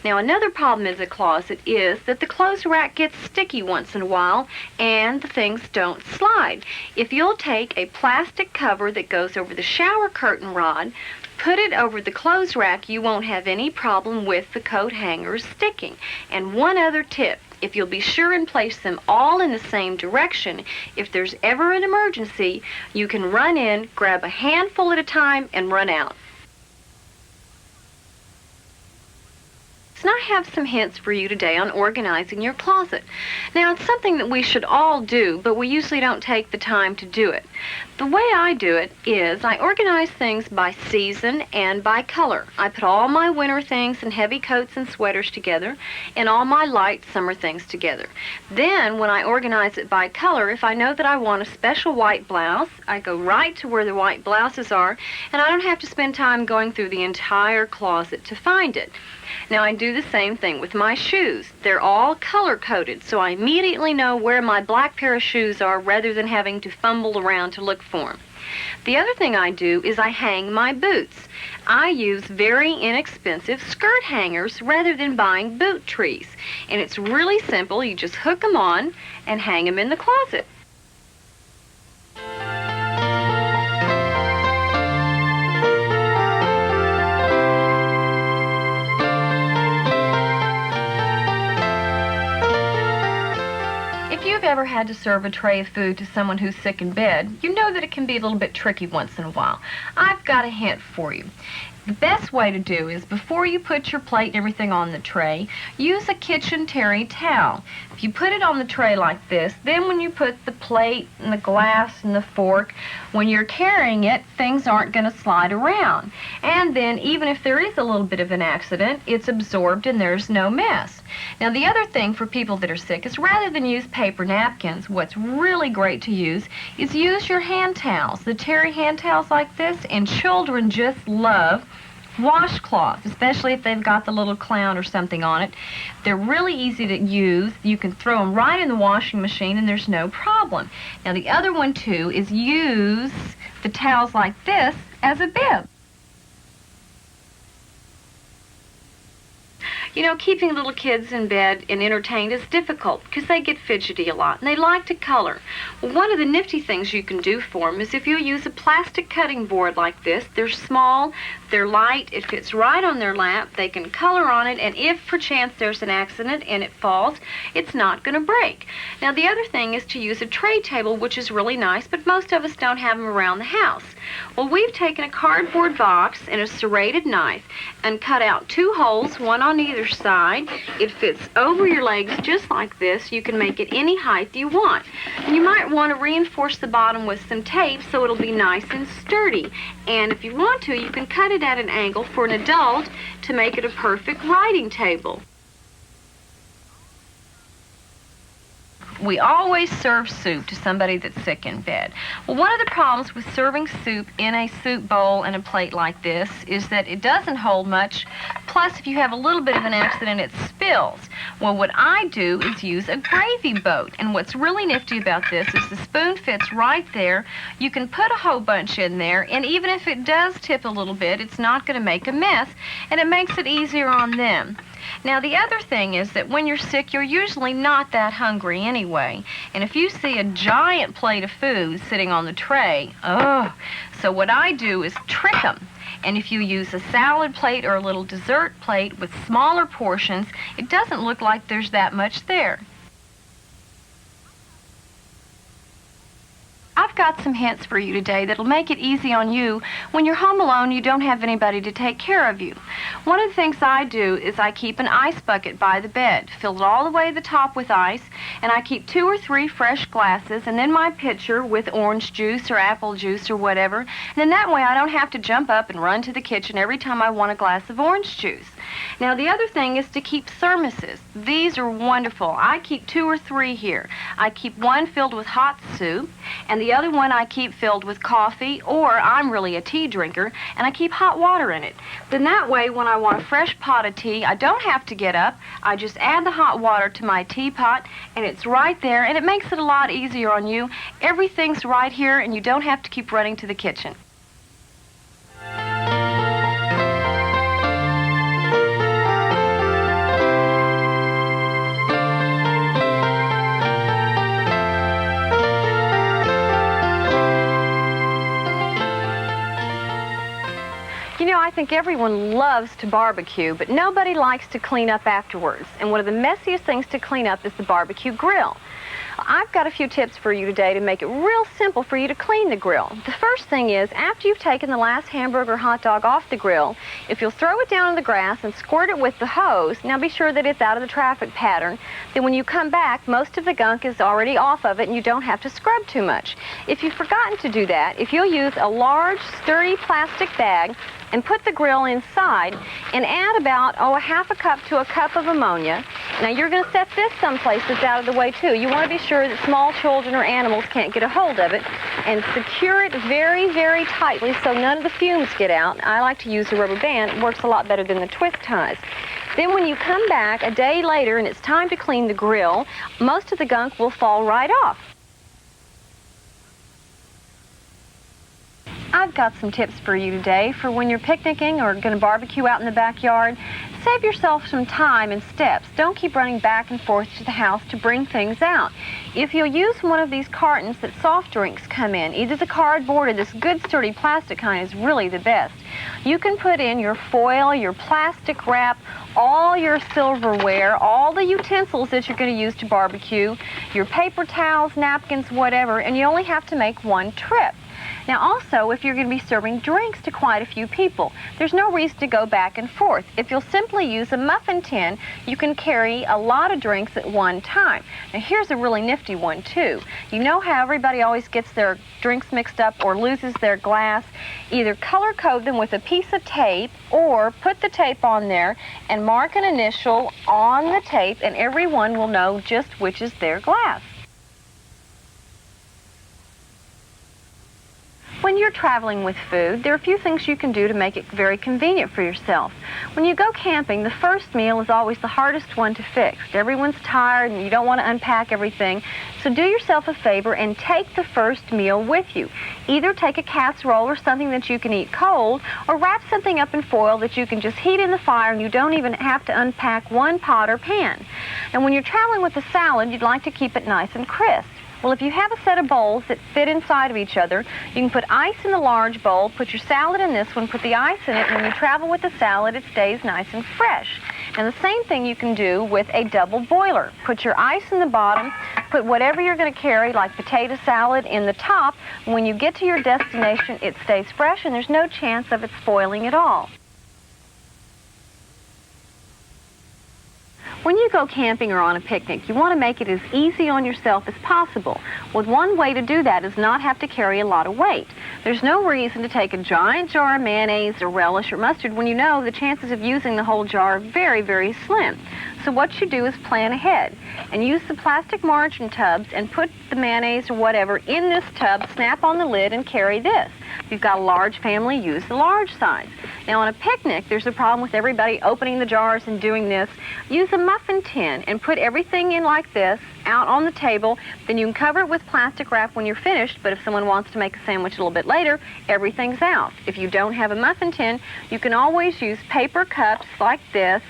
Now, another problem in the closet is that the clothes rack gets sticky once in a while and the things don't slide. If you'll take a plastic cover that goes over the shower curtain rod, put it over the clothes rack, you won't have any problem with the coat hangers sticking. And one other tip, if you'll be sure and place them all in the same direction, if there's ever an emergency, you can run in, grab a handful at a time, and run out. And I have some hints for you today on organizing your closet. Now, it's something that we should all do, but we usually don't take the time to do it. The way I do it is I organize things by season and by color. I put all my winter things and heavy coats and sweaters together and all my light summer things together. Then, when I organize it by color, if I know that I want a special white blouse, I go right to where the white blouses are, and I don't have to spend time going through the entire closet to find it. Now, I do the same thing with my shoes. They're all color-coded, so I immediately know where my black pair of shoes are rather than having to fumble around to look for them. The other thing I do is I hang my boots. I use very inexpensive skirt hangers rather than buying boot trees. And it's really simple. You just hook them on and hang them in the closet. If you've ever had to serve a tray of food to someone who's sick in bed, you know that it can be a little bit tricky once in a while. I've got a hint for you. The best way to do is before you put your plate and everything on the tray, use a kitchen terry towel. If you put it on the tray like this, then when you put the plate and the glass and the fork, when you're carrying it, things aren't going to slide around. And then even if there is a little bit of an accident, it's absorbed and there's no mess. Now, the other thing for people that are sick is rather than use paper napkins, what's really great to use is use your hand towels. The terry hand towels like this, and children just love washcloths, especially if they've got the little clown or something on it. They're really easy to use. You can throw them right in the washing machine and there's no problem. Now, the other one too is use the towels like this as a bib. You know, keeping little kids in bed and entertained is difficult because they get fidgety a lot and they like to color. Well, one of the nifty things you can do for them is if you use a plastic cutting board like this. They're small, they're light, it fits right on their lap, they can color on it, and if perchance there's an accident and it falls, it's not going to break. Now, the other thing is to use a tray table, which is really nice, but most of us don't have them around the house. Well, we've taken a cardboard box and a serrated knife and cut out 2 holes, one on either side. It fits over your legs just like this. You can make it any height you want. And you might want to reinforce the bottom with some tape so it'll be nice and sturdy. And if you want to, you can cut it at an angle for an adult to make it a perfect writing table. We always serve soup to somebody that's sick in bed. Well, one of the problems with serving soup in a soup bowl and a plate like this is that it doesn't hold much. Plus, if you have a little bit of an accident, it spills. Well, what I do is use a gravy boat. And what's really nifty about this is the spoon fits right there. You can put a whole bunch in there, and even if it does tip a little bit, it's not going to make a mess, and it makes it easier on them. Now, the other thing is that when you're sick, you're usually not that hungry anyway. And if you see a giant plate of food sitting on the tray, so what I do is trick them. And if you use a salad plate or a little dessert plate with smaller portions, it doesn't look like there's that much there. I've got some hints for you today that'll make it easy on you when you're home alone, you don't have anybody to take care of you. One of the things I do is I keep an ice bucket by the bed, fill it all the way to the top with ice, and I keep 2 or 3 fresh glasses, and then my pitcher with orange juice or apple juice or whatever, and then that way I don't have to jump up and run to the kitchen every time I want a glass of orange juice. Now, the other thing is to keep thermoses. These are wonderful. I keep 2 or 3 here. I keep one filled with hot soup, and the other one I keep filled with coffee, or I'm really a tea drinker, and I keep hot water in it. Then that way, when I want a fresh pot of tea, I don't have to get up. I just add the hot water to my teapot, and it's right there, and it makes it a lot easier on you. Everything's right here, and you don't have to keep running to the kitchen. You know, I think everyone loves to barbecue, but nobody likes to clean up afterwards. And one of the messiest things to clean up is the barbecue grill. I've got a few tips for you today to make it real simple for you to clean the grill. The first thing is, after you've taken the last hamburger or hot dog off the grill, if you'll throw it down on the grass and squirt it with the hose, now be sure that it's out of the traffic pattern, then when you come back, most of the gunk is already off of it and you don't have to scrub too much. If you've forgotten to do that, if you'll use a large, sturdy plastic bag and put the grill inside and add about, a half a cup to a cup of ammonia. Now you're going to set this someplace that's out of the way too. You want to be sure that small children or animals can't get a hold of it, and secure it very, very tightly so none of the fumes get out. I like to use a rubber band. It works a lot better than the twist ties. Then when you come back a day later and it's time to clean the grill, most of the gunk will fall right off. I've got some tips for you today for when you're picnicking or going to barbecue out in the backyard. Save yourself some time and steps. Don't keep running back and forth to the house to bring things out. If you'll use one of these cartons that soft drinks come in, either the cardboard or this good sturdy plastic kind is really the best. You can put in your foil, your plastic wrap, all your silverware, all the utensils that you're going to use to barbecue, your paper towels, napkins, whatever, and you only have to make one trip. Now also, if you're going to be serving drinks to quite a few people, there's no reason to go back and forth. If you'll simply use a muffin tin, you can carry a lot of drinks at one time. Now here's a really nifty one too. You know how everybody always gets their drinks mixed up or loses their glass? Either color code them with a piece of tape or put the tape on there and mark an initial on the tape, and everyone will know just which is their glass. When you're traveling with food, there are a few things you can do to make it very convenient for yourself. When you go camping, the first meal is always the hardest one to fix. Everyone's tired and you don't want to unpack everything, so do yourself a favor and take the first meal with you. Either take a casserole or something that you can eat cold, or wrap something up in foil that you can just heat in the fire and you don't even have to unpack one pot or pan. And when you're traveling with a salad, you'd like to keep it nice and crisp. Well, if you have a set of bowls that fit inside of each other, you can put ice in the large bowl, put your salad in this one, put the ice in it, and when you travel with the salad, it stays nice and fresh. And the same thing you can do with a double boiler. Put your ice in the bottom, put whatever you're going to carry, like potato salad, in the top. When you get to your destination, it stays fresh and there's no chance of it spoiling at all. When you go camping or on a picnic, you want to make it as easy on yourself as possible. Well, one way to do that is not have to carry a lot of weight. There's no reason to take a giant jar of mayonnaise or relish or mustard when you know the chances of using the whole jar are very, very slim. So what you do is plan ahead and use the plastic margarine tubs and put the mayonnaise or whatever in this tub, snap on the lid, and carry this. If you've got a large family, use the large size. Now on a picnic, there's a problem with everybody opening the jars and doing this. Use a muffin tin and put everything in like this out on the table. Then you can cover it with plastic wrap when you're finished, but if someone wants to make a sandwich a little bit later, everything's out. If you don't have a muffin tin, you can always use paper cups like this,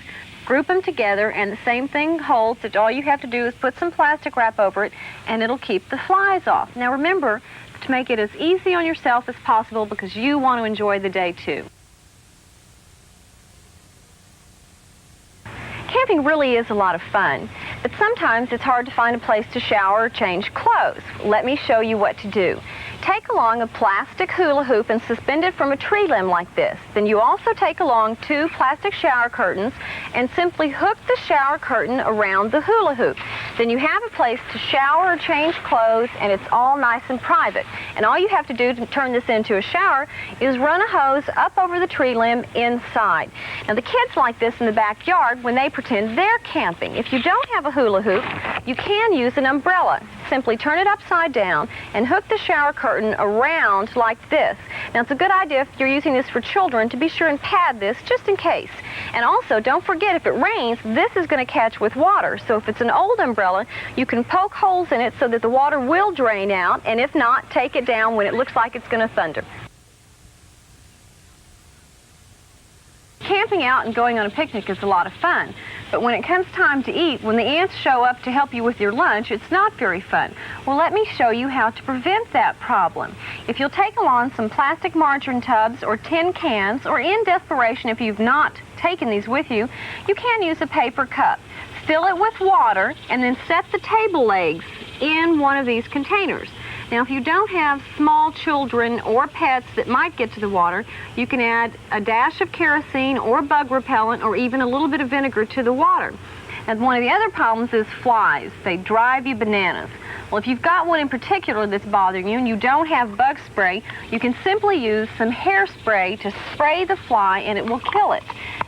group them together, and the same thing holds, that all you have to do is put some plastic wrap over it and it'll keep the flies off. Now remember to make it as easy on yourself as possible because you want to enjoy the day too. Camping really is a lot of fun, but sometimes it's hard to find a place to shower or change clothes. Let me show you what to do. Take along a plastic hula hoop and suspend it from a tree limb like this. Then you also take along 2 plastic shower curtains and simply hook the shower curtain around the hula hoop. Then you have a place to shower or change clothes, and it's all nice and private. And all you have to do to turn this into a shower is run a hose up over the tree limb inside. Now the kids like this in the backyard when they pretend they're camping. If you don't have a hula hoop, you can use an umbrella. Simply turn it upside down and hook the shower curtain around like this. Now it's a good idea if you're using this for children to be sure and pad this just in case. And also don't forget, if it rains, this is going to catch with water. So if it's an old umbrella, you can poke holes in it so that the water will drain out, and if not, take it down when it looks like it's going to thunder. Camping out and going on a picnic is a lot of fun, but when it comes time to eat, when the ants show up to help you with your lunch, it's not very fun. Well, let me show you how to prevent that problem. If you'll take along some plastic margarine tubs or tin cans, or in desperation if you've not taken these with you, you can use a paper cup. Fill it with water and then set the table legs in one of these containers. Now, if you don't have small children or pets that might get to the water, you can add a dash of kerosene or bug repellent or even a little bit of vinegar to the water. And one of the other problems is flies. They drive you bananas. Well, if you've got one in particular that's bothering you and you don't have bug spray, you can simply use some hairspray to spray the fly and it will kill it.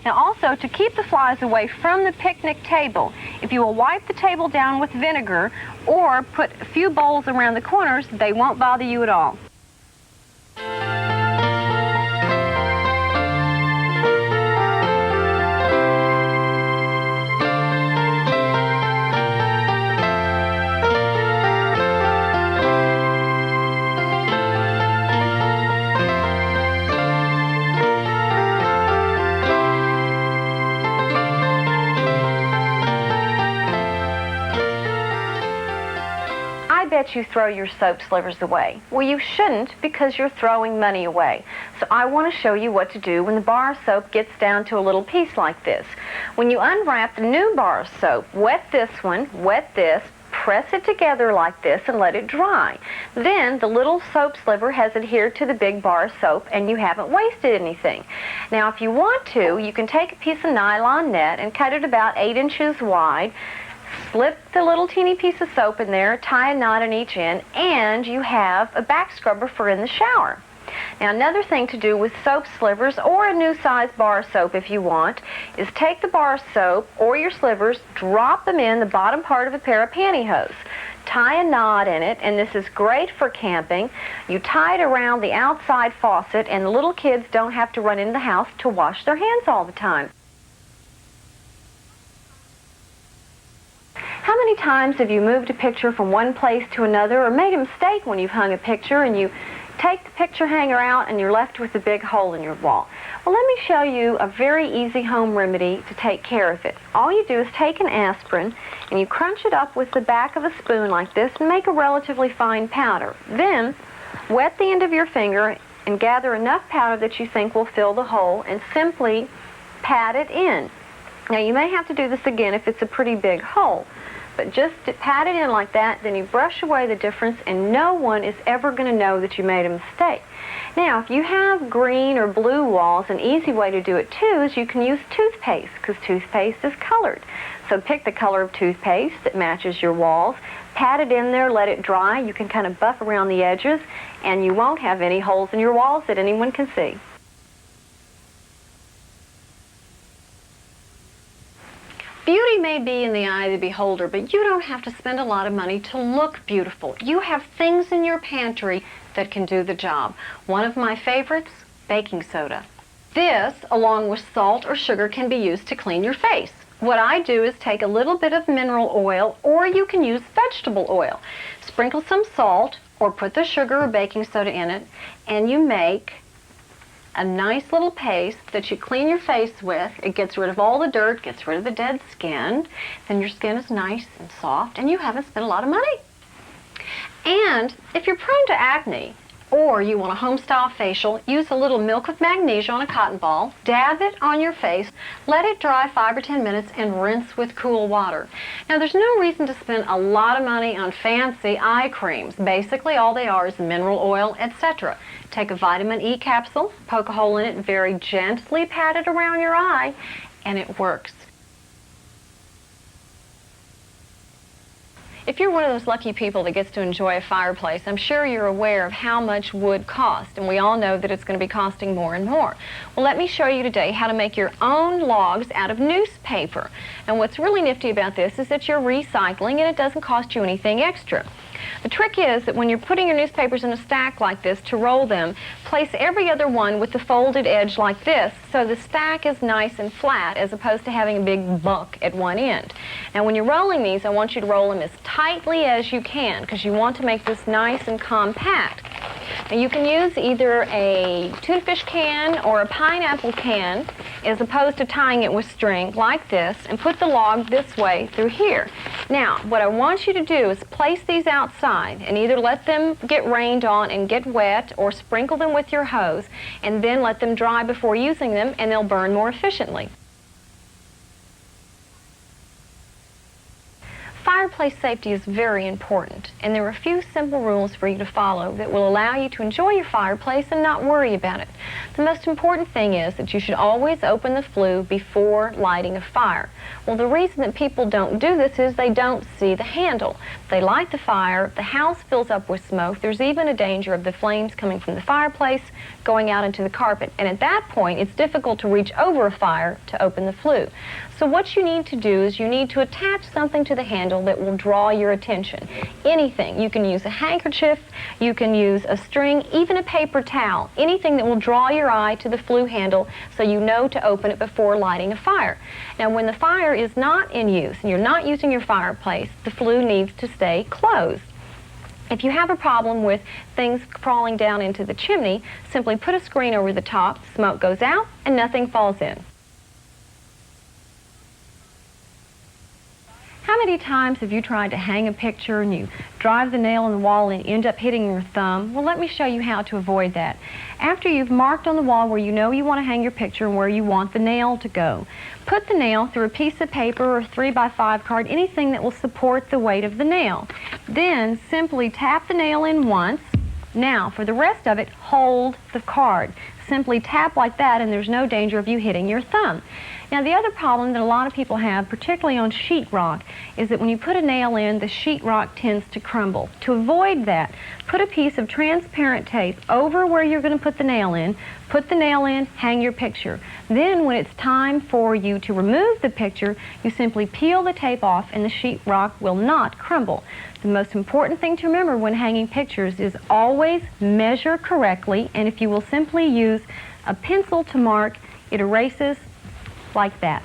Now also, to keep the flies away from the picnic table, if you will wipe the table down with vinegar or put a few bowls around the corners, they won't bother you at all. You throw your soap slivers away. Well, you shouldn't, because you're throwing money away. So I want to show you what to do when the bar of soap gets down to a little piece like this. When you unwrap the new bar of soap, wet this one, wet this, press it together like this and let it dry. Then the little soap sliver has adhered to the big bar of soap and you haven't wasted anything. Now, if you want to, you can take a piece of nylon net and cut it about 8 inches wide. Slip the little teeny piece of soap in there, tie a knot in each end, and you have a back scrubber for in the shower. Now, another thing to do with soap slivers, or a new size bar of soap if you want, is take the bar of soap or your slivers, drop them in the bottom part of a pair of pantyhose. Tie a knot in it, and this is great for camping. You tie it around the outside faucet, and the little kids don't have to run in the house to wash their hands all the time. How many times have you moved a picture from one place to another, or made a mistake when you've hung a picture and you take the picture hanger out and you're left with a big hole in your wall? Well, let me show you a very easy home remedy to take care of it. All you do is take an aspirin and you crunch it up with the back of a spoon like this and make a relatively fine powder. Then wet the end of your finger and gather enough powder that you think will fill the hole and simply pat it in. Now, you may have to do this again if it's a pretty big hole. But just to pat it in like that, then you brush away the difference, and no one is ever going to know that you made a mistake. Now, if you have green or blue walls, an easy way to do it too is you can use toothpaste, because toothpaste is colored. So pick the color of toothpaste that matches your walls, pat it in there, let it dry. You can kind of buff around the edges, and you won't have any holes in your walls that anyone can see. Beauty may be in the eye of the beholder, but you don't have to spend a lot of money to look beautiful. You have things in your pantry that can do the job. One of my favorites, baking soda. This, along with salt or sugar, can be used to clean your face. What I do is take a little bit of mineral oil, or you can use vegetable oil. Sprinkle some salt, or put the sugar or baking soda in it, and you make a nice little paste that you clean your face with. It gets rid of all the dirt, gets rid of the dead skin. Then your skin is nice and soft, and you haven't spent a lot of money. And if you're prone to acne, or you want a home-style facial, use a little milk of magnesia on a cotton ball, dab it on your face, let it dry 5 or 10 minutes, and rinse with cool water. Now, there's no reason to spend a lot of money on fancy eye creams. Basically, all they are is mineral oil, etc. Take a vitamin E capsule, poke a hole in it, very gently pat it around your eye, and it works. If you're one of those lucky people that gets to enjoy a fireplace, I'm sure you're aware of how much wood costs, and we all know that it's going to be costing more and more. Well, let me show you today how to make your own logs out of newspaper. And what's really nifty about this is that you're recycling and it doesn't cost you anything extra. The trick is that when you're putting your newspapers in a stack like this to roll them, place every other one with the folded edge like this, so the stack is nice and flat as opposed to having a big bunk at one end. Now, when you're rolling these, I want you to roll them as tightly as you can, because you want to make this nice and compact. Now, you can use either a tuna fish can or a pineapple can as opposed to tying it with string like this, and put the log this way through here. Now, what I want you to do is place these outside and either let them get rained on and get wet, or sprinkle them with your hose and then let them dry before using them, and they'll burn more efficiently. fireplace safety is very important, and there are a few simple rules for you to follow that will allow you to enjoy your fireplace and not worry about it. The most important thing is that you should always open the flue before lighting a fire. Well, the reason that people don't do this is they don't see the handle. They light the fire, the house fills up with smoke, there's even a danger of the flames coming from the fireplace going out into the carpet, and at that point it's difficult to reach over a fire to open the flue. So what you need to do is you need to attach something to the handle that will draw your attention. Anything. You can use a handkerchief, you can use a string, even a paper towel. Anything that will draw your eye to the flue handle so you know to open it before lighting a fire. Now when the fire is not in use and you're not using your fireplace, the flue needs to stay closed. If you have a problem with things crawling down into the chimney, simply put a screen over the top, smoke goes out, and nothing falls in. How many times have you tried to hang a picture and you drive the nail in the wall and end up hitting your thumb? Well, let me show you how to avoid that. After you've marked on the wall where you know you want to hang your picture and where you want the nail to go, put the nail through a piece of paper or 3x5 card, anything that will support the weight of the nail. Then simply tap the nail in once. Now, for the rest of it, hold the card. Simply tap like that and there's no danger of you hitting your thumb. Now the other problem that a lot of people have, particularly on sheetrock, is that when you put a nail in, the sheetrock tends to crumble. To avoid that, put a piece of transparent tape over where you're going to put the nail in, hang your picture. Then when it's time for you to remove the picture, you simply peel the tape off and the sheetrock will not crumble. The most important thing to remember when hanging pictures is always measure correctly, and if you will simply use a pencil to mark, it erases like that.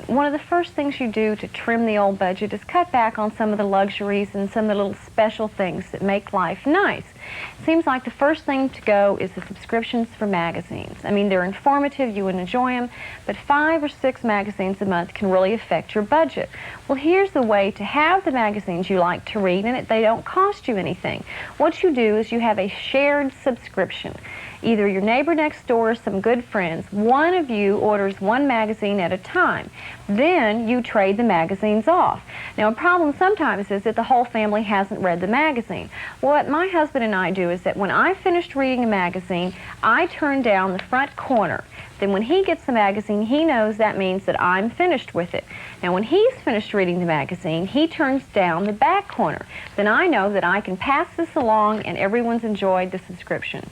One of the first things you do to trim the old budget is cut back on some of the luxuries and some of the little special things that make life nice. It seems like the first thing to go is the subscriptions for magazines. I mean, they're informative, you would enjoy them, but 5 or 6 magazines a month can really affect your budget. Well, here's the way to have the magazines you like to read, and they don't cost you anything. What you do is you have a shared subscription. Either your neighbor next door or some good friends, one of you orders one magazine at a time. Then you trade the magazines off. Now, a problem sometimes is that the whole family hasn't read the magazine. What my husband and I do is that when I finished reading a magazine, I turn down the front corner. Then when he gets the magazine, he knows that means that I'm finished with it. Now when he's finished reading the magazine, he turns down the back corner. Then I know that I can pass this along and everyone's enjoyed the subscription.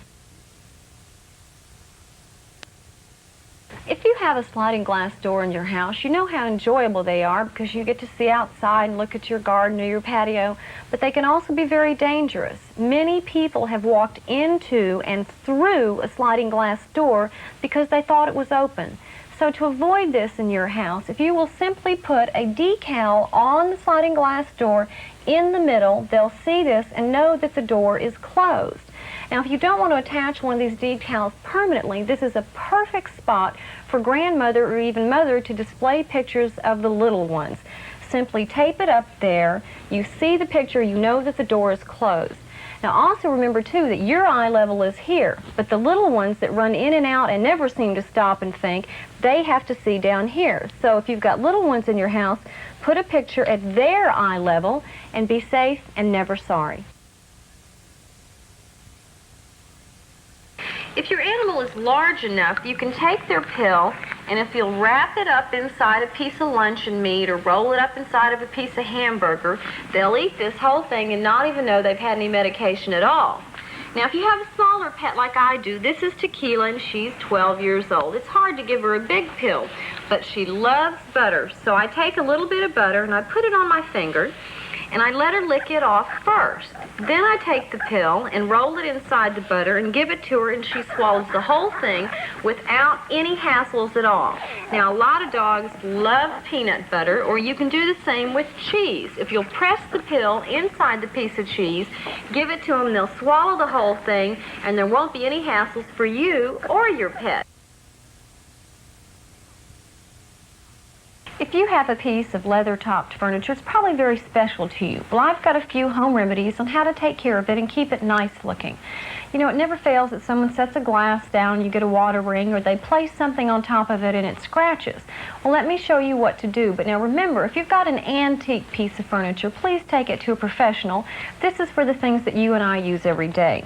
If you have a sliding glass door in your house, you know how enjoyable they are because you get to see outside and look at your garden or your patio, but they can also be very dangerous. Many people have walked into and through a sliding glass door because they thought it was open. So to avoid this in your house, if you will simply put a decal on the sliding glass door in the middle, they'll see this and know that the door is closed. Now, if you don't want to attach one of these decals permanently, this is a perfect spot for grandmother or even mother to display pictures of the little ones. Simply tape it up there, you see the picture, you know that the door is closed. Now also remember too that your eye level is here, but the little ones that run in and out and never seem to stop and think, they have to see down here. So if you've got little ones in your house, put a picture at their eye level and be safe and never sorry. If your animal is large enough, you can take their pill, and if you'll wrap it up inside a piece of luncheon meat or roll it up inside of a piece of hamburger, they'll eat this whole thing and not even know they've had any medication at all. Now, if you have a smaller pet like I do, this is Tequila, and she's 12 years old. It's hard to give her a big pill, but she loves butter. So I take a little bit of butter, and I put it on my finger, and I let her lick it off first. Then I take the pill and roll it inside the butter and give it to her, and she swallows the whole thing without any hassles at all. Now, a lot of dogs love peanut butter, or you can do the same with cheese. If you'll press the pill inside the piece of cheese, give it to them, they'll swallow the whole thing, and there won't be any hassles for you or your pet. If you have a piece of leather-topped furniture, it's probably very special to you. Well, I've got a few home remedies on how to take care of it and keep it nice looking. You know, it never fails that someone sets a glass down, you get a water ring, or they place something on top of it and it scratches. Well, let me show you what to do. But now remember, if you've got an antique piece of furniture, please take it to a professional. This is for the things that you and I use every day.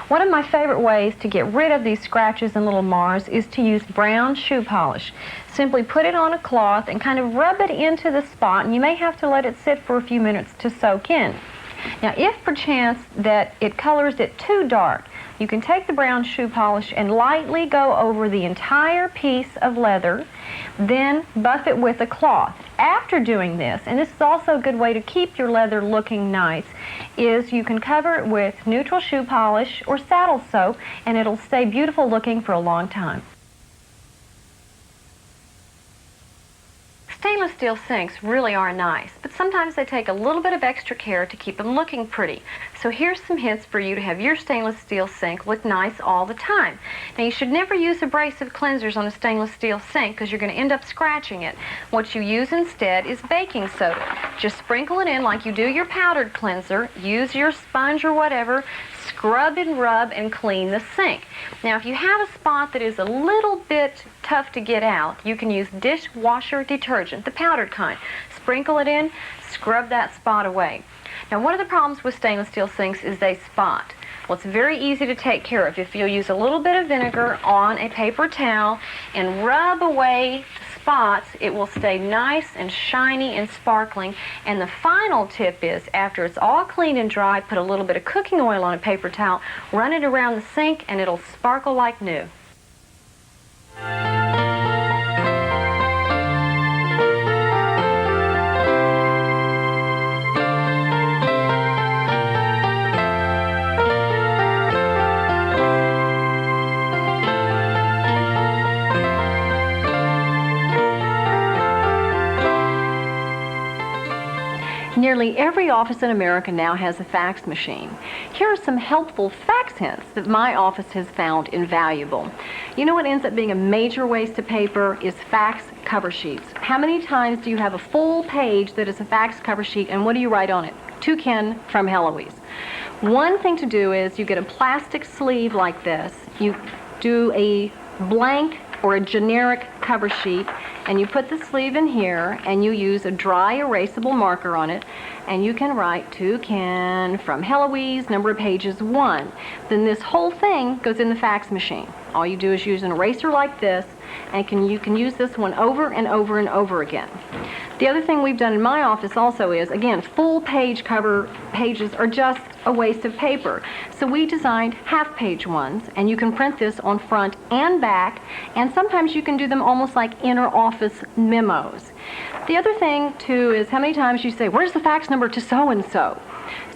One of my favorite ways to get rid of these scratches and little mars is to use brown shoe polish. Simply put it on a cloth and kind of rub it into the spot, and you may have to let it sit for a few minutes to soak in. Now, if perchance that it colors it too dark, you can take the brown shoe polish and lightly go over the entire piece of leather, then buff it with a cloth. After doing this, and this is also a good way to keep your leather looking nice, is you can cover it with neutral shoe polish or saddle soap, and it'll stay beautiful looking for a long time. Stainless steel sinks really are nice, but sometimes they take a little bit of extra care to keep them looking pretty. So here's some hints for you to have your stainless steel sink look nice all the time. Now, you should never use abrasive cleansers on a stainless steel sink because you're going to end up scratching it. What you use instead is baking soda. Just sprinkle it in like you do your powdered cleanser. Use your sponge or whatever. Scrub and rub and clean the sink. Now, if you have a spot that is a little bit tough to get out, you can use dishwasher detergent, the powdered kind. Sprinkle it in, scrub that spot away. Now, one of the problems with stainless steel sinks is they spot. Well, it's very easy to take care of. If you'll use a little bit of vinegar on a paper towel and rub away the spots, it will stay nice and shiny and sparkling. And the final tip is, after it's all clean and dry, put a little bit of cooking oil on a paper towel, run it around the sink, and it'll sparkle like new. Nearly every office in America now has a fax machine. Here are some helpful fax hints that my office has found invaluable. You know what ends up being a major waste of paper is fax cover sheets. How many times do you have a full page that is a fax cover sheet, and what do you write on it? To Ken from Heloise. One thing to do is you get a plastic sleeve like this. You do a blank or a generic cover sheet, and you put the sleeve in here, and you use a dry erasable marker on it, and you can write to Ken from Heloise, number of pages 1. Then this whole thing goes in the fax machine. All you do is use an eraser like this, and you can use this one over and over and over again. The other thing we've done in my office also is, again, full page cover pages are just a waste of paper. So we designed half-page ones, and you can print this on front and back, and sometimes you can do them almost like inner office memos. The other thing, too, is how many times you say, where's the fax number to so-and-so?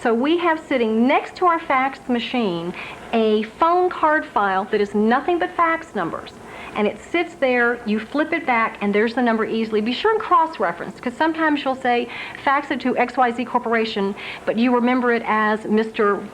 So we have sitting next to our fax machine a phone card file that is nothing but fax numbers. And it sits there, you flip it back, and there's the number easily. Be sure and cross-reference, because sometimes you'll say, fax it to XYZ Corporation, but you remember it as Mr.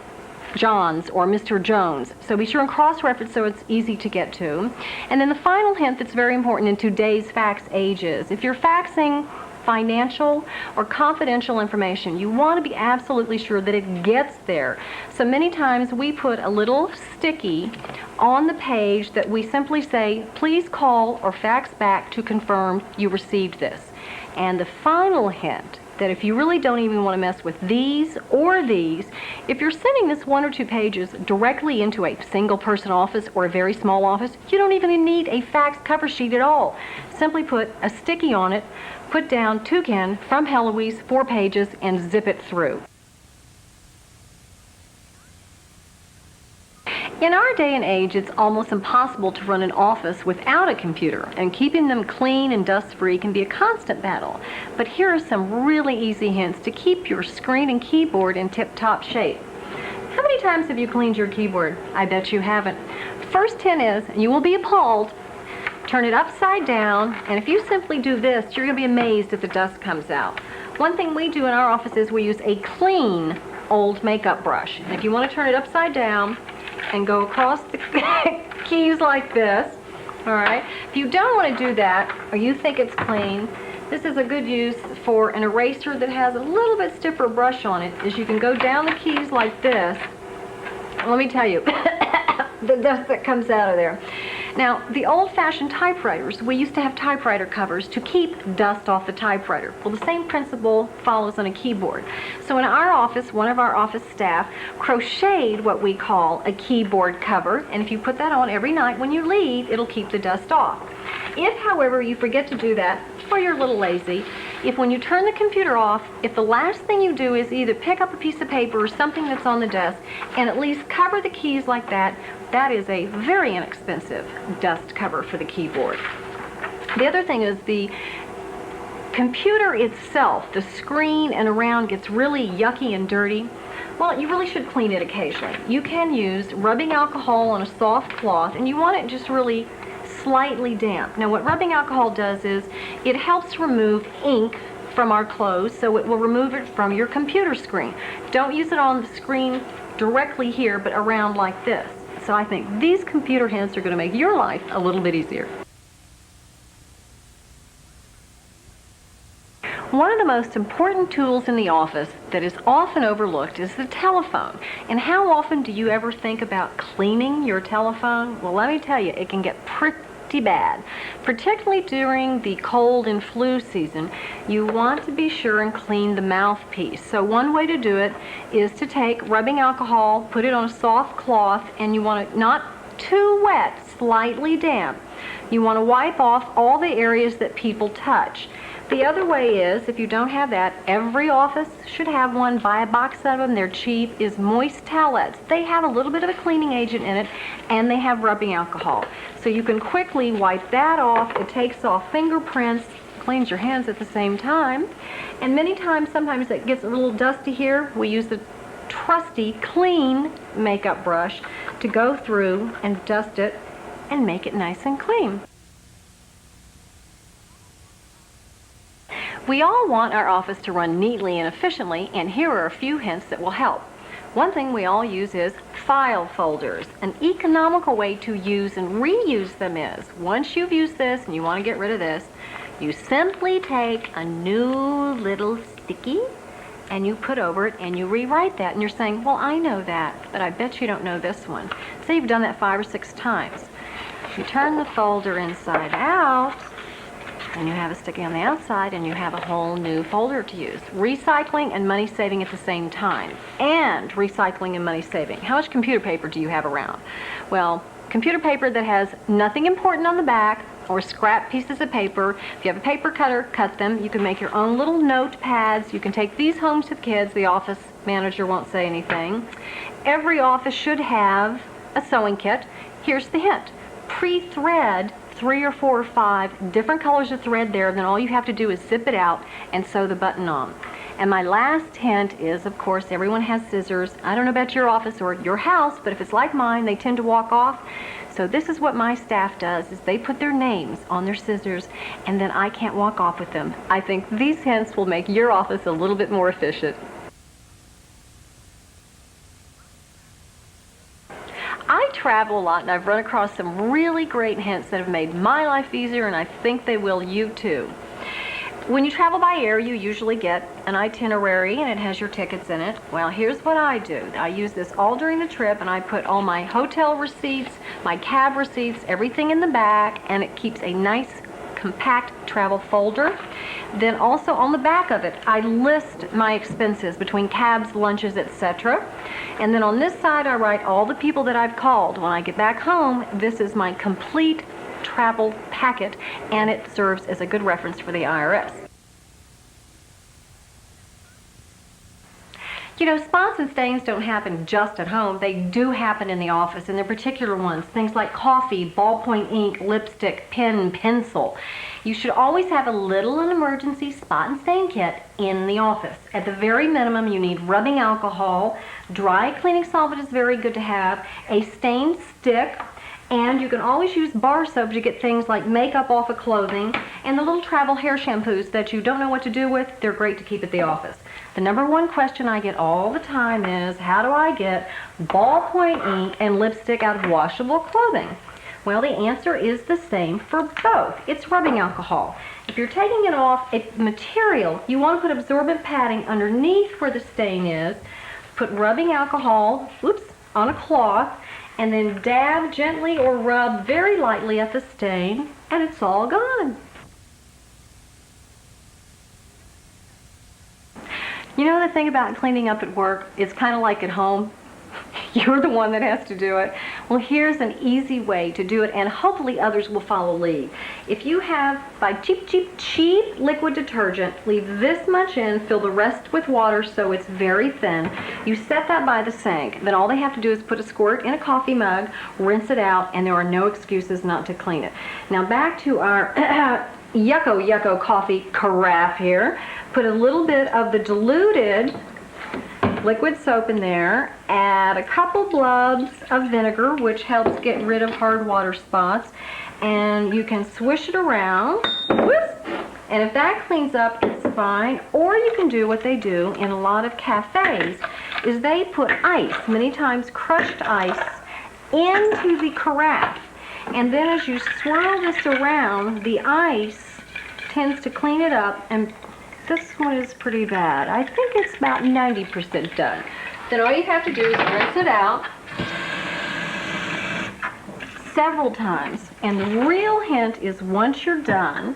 Johns or Mr. Jones. So be sure and cross-reference so it's easy to get to. And then the final hint that's very important in today's fax age is, if you're faxing financial or confidential information, you want to be absolutely sure that it gets there. So many times we put a little sticky on the page that we simply say, please call or fax back to confirm you received this. And the final hint, that if you really don't even want to mess with these or these, if you're sending this 1 or 2 pages directly into a single person office or a very small office, you don't even need a fax cover sheet at all. Simply put a sticky on it, put down to Ken from Heloise, 4 pages, and zip it through. In our day and age, it's almost impossible to run an office without a computer, and keeping them clean and dust-free can be a constant battle. But here are some really easy hints to keep your screen and keyboard in tip-top shape. How many times have you cleaned your keyboard? I bet you haven't. First hint is, and you will be appalled, turn it upside down, and if you simply do this, you're going to be amazed if the dust comes out. One thing we do in our office is we use a clean old makeup brush. And if you want to turn it upside down and go across the keys like this, all right? If you don't want to do that, or you think it's clean, this is a good use for an eraser that has a little bit stiffer brush on it, is you can go down the keys like this let me tell you, the dust that comes out of there. Now, the old-fashioned typewriters, we used to have typewriter covers to keep dust off the typewriter. Well, the same principle follows on a keyboard. So in our office, one of our office staff crocheted what we call a keyboard cover, and if you put that on every night when you leave, it'll keep the dust off. If, however, you forget to do that, or you're a little lazy, if when you turn the computer off, if the last thing you do is either pick up a piece of paper or something that's on the desk and at least cover the keys like that, that is a very inexpensive dust cover for the keyboard. The other thing is the computer itself, the screen and around gets really yucky and dirty. Well, you really should clean it occasionally. You can use rubbing alcohol on a soft cloth, and you want it just really slightly damp. Now, what rubbing alcohol does is it helps remove ink from our clothes, so it will remove it from your computer screen. Don't use it on the screen directly here, but around like this. So I think these computer hints are going to make your life a little bit easier. One of the most important tools in the office that is often overlooked is the telephone. And how often do you ever think about cleaning your telephone? Well, let me tell you, it can get pretty bad. Particularly during the cold and flu season, you want to be sure and clean the mouthpiece. So one way to do it is to take rubbing alcohol, put it on a soft cloth, and you want it not too wet, slightly damp. You want to wipe off all the areas that people touch. The other way is, if you don't have that, every office should have one. Buy a box of them. They're cheap. Is moist towelettes. They have a little bit of a cleaning agent in it, and they have rubbing alcohol. So you can quickly wipe that off. It takes off fingerprints, cleans your hands at the same time. And many times, sometimes it gets a little dusty here. We use the trusty clean makeup brush to go through and dust it and make it nice and clean. We all want our office to run neatly and efficiently, and here are a few hints that will help. One thing we all use is file folders. An economical way to use and reuse them is, once you've used this and you want to get rid of this, you simply take a new little sticky and you put over it and you rewrite that. And you're saying, well, I know that, but I bet you don't know this one. Say you've done that 5 or 6 times. You turn the folder inside out, and you have a sticky on the outside, and you have a whole new folder to use. Recycling and money saving at the same time. And recycling and money saving. How much computer paper do you have around? Well, computer paper that has nothing important on the back, or scrap pieces of paper. If you have a paper cutter, cut them. You can make your own little notepads. You can take these home to the kids. The office manager won't say anything. Every office should have a sewing kit. Here's the hint. Pre-thread 3 or 4 or 5 different colors of thread there, then all you have to do is zip it out and sew the button on. And my last hint is, of course, everyone has scissors. I don't know about your office or your house, but if it's like mine, they tend to walk off. So this is what my staff does, is they put their names on their scissors, and then I can't walk off with them. I think these hints will make your office a little bit more efficient. I travel a lot, and I've run across some really great hints that have made my life easier, and I think they will you too. When you travel by air, you usually get an itinerary, and it has your tickets in it. Well, here's what I do. I use this all during the trip, and I put all my hotel receipts, my cab receipts, everything in the back, and it keeps a nice compact travel folder. Then also on the back of it, I list my expenses between cabs, lunches, etc. And then on this side, I write all the people that I've called. When I get back home, this is my complete travel packet, and it serves as a good reference for the IRS. You know, spots and stains don't happen just at home. They do happen in the office, and they're particular ones. Things like coffee, ballpoint ink, lipstick, pen, pencil. You should always have a little an emergency spot and stain kit in the office. At the very minimum, you need rubbing alcohol. Dry cleaning solvent is very good to have. A stain stick. And you can always use bar soap to get things like makeup off of clothing, and the little travel hair shampoos that you don't know what to do with, they're great to keep at the office. The #1 question I get all the time is, how do I get ballpoint ink and lipstick out of washable clothing? Well, the answer is the same for both. It's rubbing alcohol. If you're taking it off a material, you want to put absorbent padding underneath where the stain is. Put rubbing alcohol, on a cloth, and then dab gently or rub very lightly at the stain, and it's all gone. You know the thing about cleaning up at work, it's kind of like at home. You're the one that has to do it. Well, here's an easy way to do it, and hopefully others will follow lead. If you have, buy cheap liquid detergent, leave this much in, fill the rest with water so it's very thin. You set that by the sink. Then all they have to do is put a squirt in a coffee mug, rinse it out, and there are no excuses not to clean it. Now back to our yucko coffee carafe here. Put a little bit of the diluted liquid soap in there, add a couple blobs of vinegar, which helps get rid of hard water spots, and you can swish it around. Whoops. And if that cleans up, it's fine. Or you can do what they do in a lot of cafes, is they put ice, many times crushed ice, into the carafe. And then as you swirl this around, the ice tends to clean it up, and this one is pretty bad. I think it's about 90% done. Then all you have to do is rinse it out several times. And the real hint is once you're done,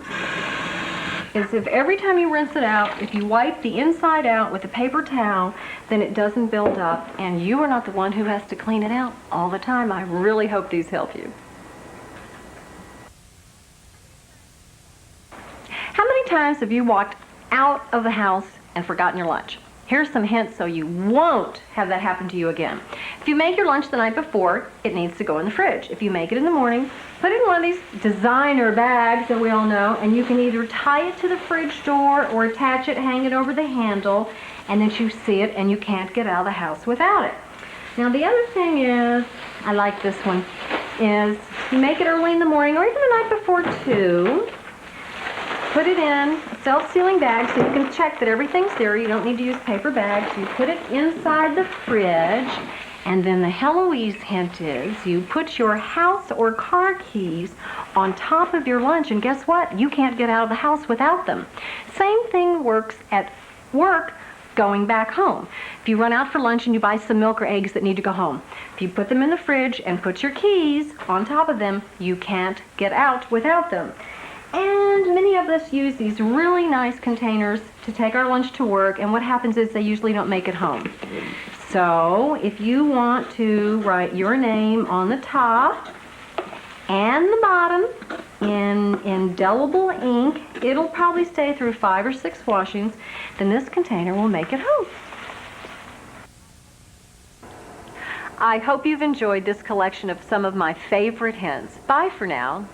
is if every time you rinse it out, if you wipe the inside out with a paper towel, then it doesn't build up, and you are not the one who has to clean it out all the time. I really hope these help you. How many times have you walked out of the house and forgotten your lunch? Here's some hints so you won't have that happen to you again. If you make your lunch the night before, it needs to go in the fridge. If you make it in the morning, put it in one of these designer bags that we all know, and you can either tie it to the fridge door or attach it, hang it over the handle, and then you see it and you can't get out of the house without it. Now the other thing is, I like this one, is you make it early in the morning or even the night before too. Put it in a self-sealing bag so you can check that everything's there. You don't need to use paper bags. You put it inside the fridge, and then the Heloise hint is you put your house or car keys on top of your lunch, and guess what? You can't get out of the house without them. Same thing works at work going back home. If you run out for lunch and you buy some milk or eggs that need to go home, if you put them in the fridge and put your keys on top of them, you can't get out without them. And many of us use these really nice containers to take our lunch to work, and what happens is they usually don't make it home. So if you want to write your name on the top and the bottom in indelible ink, it'll probably stay through 5 or 6 washings, then this container will make it home. I hope you've enjoyed this collection of some of my favorite hints. Bye for now.